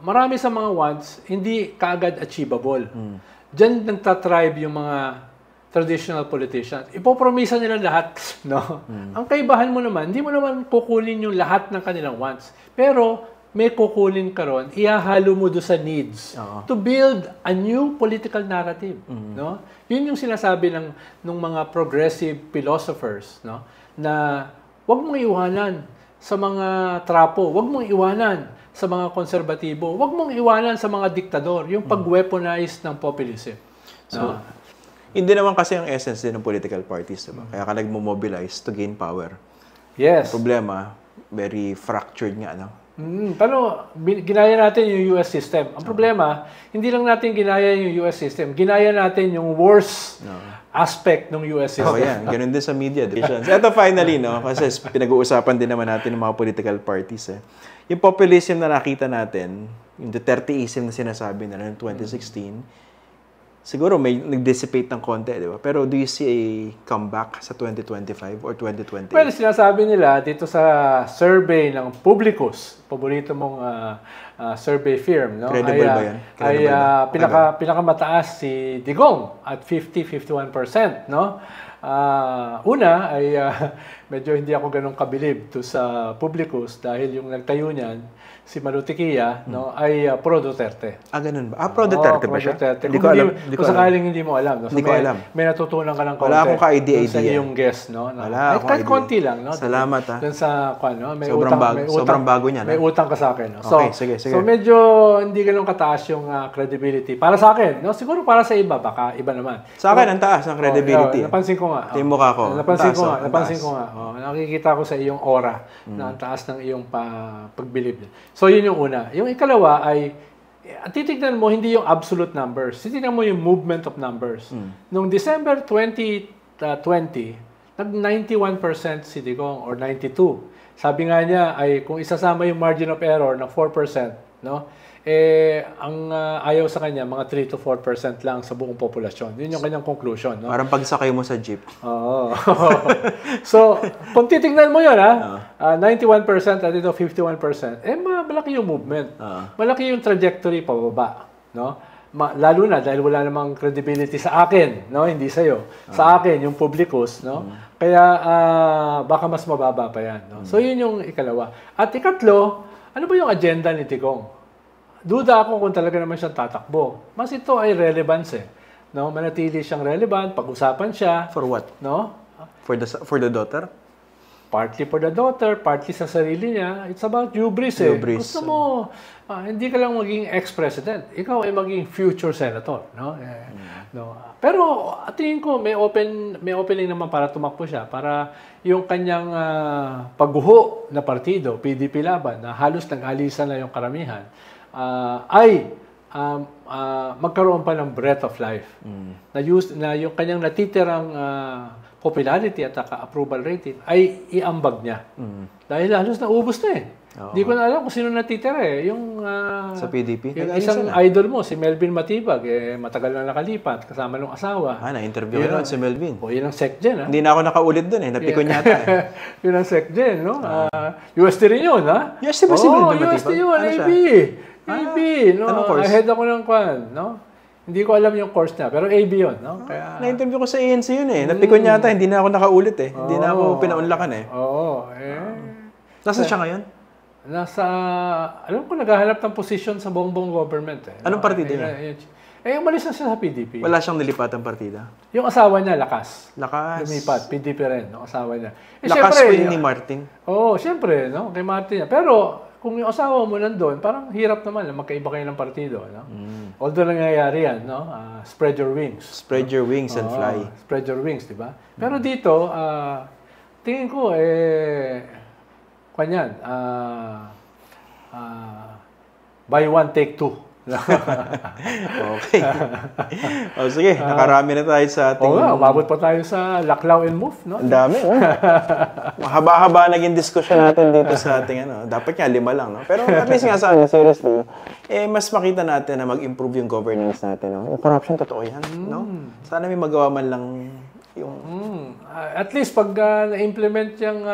Marami sa mga wants, hindi kaagad achievable. Diyan nagtatribe yung mga traditional politicians. Ipopromisa nila lahat. No? Ang kaibahan mo naman, hindi mo naman kukunin yung lahat ng kanilang wants. Pero, may kukunin ka ron, ihahalo mo doon sa needs to build a new political narrative. No? Yun yung sinasabi ng mga progressive philosophers, no? Na wag mong iwanan sa mga trapo, wag mong iwanan sa mga konserbatibo, wag mong iwanan sa mga diktador, yung pag-weaponize ng populism. So, hindi naman kasi ang essence din ng political parties, diba? Kaya ka nagmo-mobilize to gain power. Yes. Problema, very fractured nga, no? Pero ginaya natin yung US system. Ang problema, hindi lang natin ginaya yung US system, ginaya natin yung worst aspect ng US system. Yan. Ganun din sa media. Ito finally, no? Kasi pinag-uusapan din naman natin ng mga political parties. Yung populism na nakita natin, yung Duterteism na sinasabi na noong 2016, siguro may nag-dissipate ng konti, di ba? Pero do you see a comeback sa 2025 or 2028? Well, sinasabi nila dito sa survey ng Publicus, paborito mong survey firm, no? Credible ba yan? Pinakamataas si Digong at 51%, no? Una ay medyo hindi ako ganun kabilib to sa Publicus dahil yung nagtayo niyan, si Malutiquia, no, ay pro Duterte. Ganun ba? Pro Duterte ba siya? Duterte. Hindi ko alam. Kung sakaling hindi mo alam. No? So hindi ko alam. May natutunan ka ng konti. Wala akong ka-idea. Sa iyong guest, no? Wala akong kahit konti lang, no? Salamat, ha. Dun sa, no? May sobrang bago niya, may utang ka sa akin. No? So, okay, sige. So, medyo hindi ganun kataas yung credibility. Para sa akin, no? Siguro para sa iba, baka iba naman. Sa akin, ang taas ng credibility. Napansin ko nga. Yung mukha ko. Napansin ko nga. Nakikita ko sa iyong aura na ang taas ng iyong pagbilib. So, yun yung una. Yung ikalawa ay, titignan mo hindi yung absolute numbers. Titignan mo yung movement of numbers. Noong December 2020, nag-91% si Digong or 92%. Sabi nga niya ay kung isasama yung margin of error na 4%, no? Ang ayaw sa kanya, mga 3 to 4% lang sa buong populasyon. Yun yung kanyang conclusion. No? Parang pagsakay mo sa jeep. Oo. So, kung titignan mo yun, 91% at ito 51%, malaki yung movement. Malaki yung trajectory pababa. No? Lalo na dahil wala namang credibility sa akin, no? Hindi sa'yo. Sa akin, yung Publicus. No? Kaya baka mas mababa pa yan. No? So, yun yung ikalawa. At ikatlo, ano ba yung agenda ni Digong? Duda ako kung talaga naman siyang tatakbo. Mas ito ay relevance No? Manatili siyang relevant, pag-usapan siya. For what? No? For the daughter? Partly for the daughter, partly sa sarili niya. It's about hubris Hubris. Gusto mo, hindi ka lang maging ex-president. Ikaw ay maging future senator. No? No? Pero tingin ko, may opening naman para tumakbo siya. Para yung kanyang pagguho na partido, PDP Laban, na halos nag-alisan na yung karamihan, ay magkaroon pa ng breath of life. Na yung kanyang natitirang popularity at approval rating ay iambag niya. Dahil halos naubos na Hindi ko na alam kung sino natitira Yung sa PDP? Yung isang idol mo, si Melvin Matibag, matagal na nakalipat kasama ng asawa. Na-interview ko si Melvin. Yun ang SecGen. Hindi na ako nakaulit doon Napikon yata Yun ang SecGen, no? UST rin yun, ha? UST ba si Melvin Matibag? UST yun, AB. No? Ahead ako ng kwan, no? Hindi ko alam yung course niya, pero AB yun, no? Kaya... Na-interview ko sa ANC yun eh. Napikon yata, hindi na ako nakaulit eh. Hindi na ako pinaunlakan eh. Oo. Nasaan siya ngayon? Alam ko, naghahanap ng position sa buong government eh. Anong partido niya? Umalis na siya sa PDP. Wala siyang nilipatang partida? Yung asawa niya, Lakas. Lumipat, PDP rin, no? Asawa niya. Lakas ko yun ni Martin. Siyempre, no? Kay Martin. Pero, kung yung asawa mo nandun, parang hirap naman na magkaiba kayo ng partido, no? Although nangyayari yan, no? Spread your wings. Spread your wings and fly. Spread your wings, di ba? Pero dito, tingin ko, kanyan, buy one, take two. Okay. Sige, nakarami na tayo sa ating... umabot pa tayo sa Laklaw and Move, no? Ang dami, mahaba-haba naging diskusyon natin dito sa ating dapat nga 5 lang, no? Pero at least nga sa seriously, mas makita natin na mag-improve yung governance natin, no? Yung corruption, totoo yan, no? Sana may magawa man lang yung... At least pag na-implement yung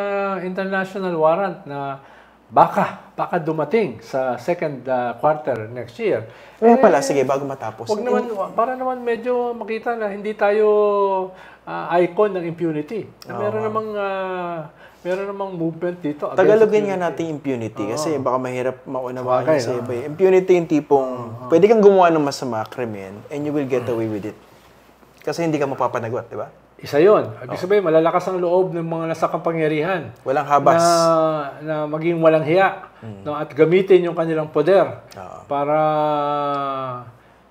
international warrant na baka dumating sa second quarter next year. Kaya pala, sige, bago matapos. Wag naman, para naman medyo makita na hindi tayo icon ng impunity. Meron namang movement dito. Tagalogin nga natin impunity kasi baka mahirap maunawaan sa iba. Impunity yung tipong pwede kang gumawa ng masama krimen and you will get away with it. Kasi hindi ka mapapanagot, di ba? Isa yun. Ibig sabihin, malalakas ang loob ng mga nasa kapangyarihan. Walang habas. Na maging walang hiya. No, at gamitin yung kanilang poder para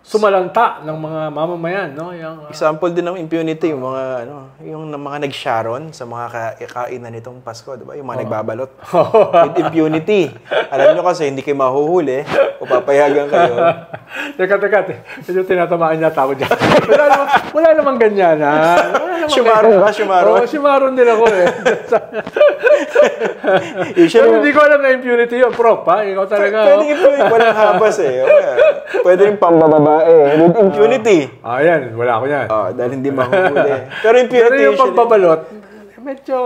sumalanta ng mga mamamayan. No? Example din ng impunity, yung mga, yung mga nag-sharon sa mga kainan nitong Pasko. Diba? Yung mga nagbabalot. With impunity. Alam nyo kasi, hindi kayo mahuhuli o papayagan kayo. Teka. Medyo tinatamaan niya tao dyan. Wala namang ganyan, ha? Shumaron ka, shumaron? Oo, shumaron din ako, eh. Pero hindi ko alam na impunity yun, Prof, ha? Ikaw talaga, Pwede impunity, walang habas, eh. Pwede rin pambababae, with impunity. Yan, wala ako yan. Dahil hindi mahuhuli. Pero impunity, pero yung pagbabalot, medyo...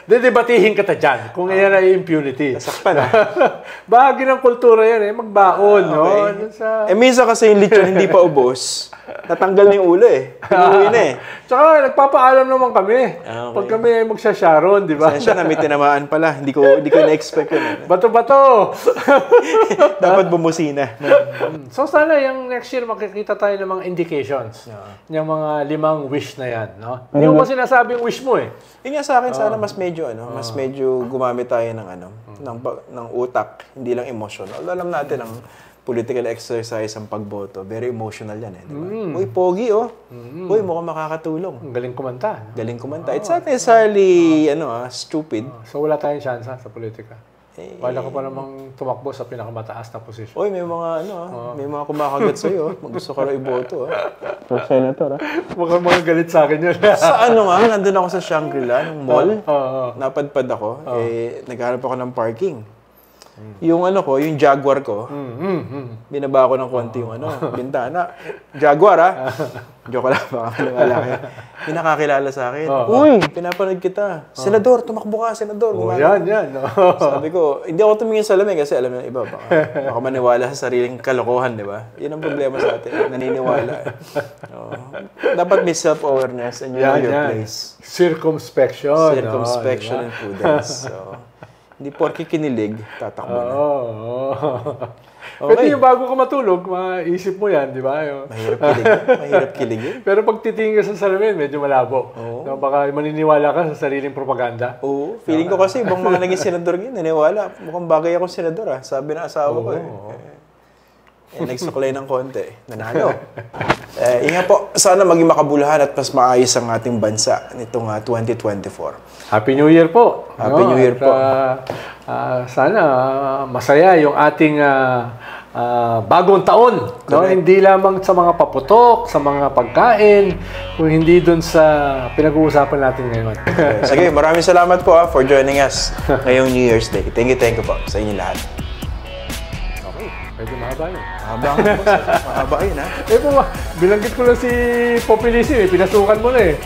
Debatihin kita dyan kung yan ay impunity. Nasakpan, ha? Bahagi ng kultura yan, magbaon, no? Minsan kasi yung lechon hindi pa ubos. Natanggal na yung ulo, eh. Pinuwi na, eh. Tsaka, nagpapaalam naman kami. Pag kami ay magsasharon, di ba? Sensya na, may tinamaan pala. Hindi ko na-expect yun. Bato-bato! Dapat bumusina. So, sana yung next year makikita tayo ng mga indications. Yung mga 5 wish na yan, no? Hindi mo pa sinasabing wish mo, eh. Yun nga sa akin, sana mas medyo gumamit tayo ng utak, hindi lang emotion. Alam natin ang political exercise ang pagboto. Very emotional yan, eh. Diba? Uy, pogi, oh. Uy, mukhang makakatulong. Galing kumanta. Galing kumanta. It's not necessarily, stupid. So, wala tayong chance sa politika. Wala ka pa namang tumakbo sa pinakamataas na posisyon. Uy, may mga, may mga kumakagat sa'yo. Gusto ka rin iboto, For senator, Mukhang mga galit sa akin yun. Sa nandun ako sa Shangri-La, ng mall. Napadpad ako. Naghanap ako ng parking. Yung yung Jaguar ko, binaba ko ng konti yung bintana. Jaguar, ha? Joke lang, baka maniwala kayo. May nakakilala sa akin. Uy, pinapanood kita. Senador, tumakbo ka, Senador. Yan. Sabi ko, hindi ako tumingin sa lamin kasi alam yung iba, baka maniwala sa sariling kalokohan, di ba? Yun ang problema sa atin, naniniwala. Dapat may self-awareness and you know your place. Circumspection And prudence. Hindi porke kinilig, tatakbo na. Pwede yung bago ka matulog, maisip mo yan, di ba? Mahirap kiligin. Pero pag titingin ka sa salamin, medyo malabo. Baka maniniwala ka sa sariling propaganda. Oo. Feeling ko kasi, ibang mga naging senador yun, naniwala. Mukhang bagay akong senador, ha? Sabi ng asawa ko, nagsuklay ng konti. Nanalo. Ingat po. Sana maging makabuluhan at mas maayos ang ating bansa nitong 2024. Happy New Year po. Happy New Year po. Sana masaya yung ating bagong taon. No? Hindi lamang sa mga paputok, sa mga pagkain, kung hindi dun sa pinag-uusapan natin ngayon. Sige, maraming salamat po for joining us ngayong New Year's Day. Thank you po sa inyo lahat. Medyo mahaba yun. Mahaba yun, ha? Bilanggit ko lang si Popilisi, pinasukan mo na, eh.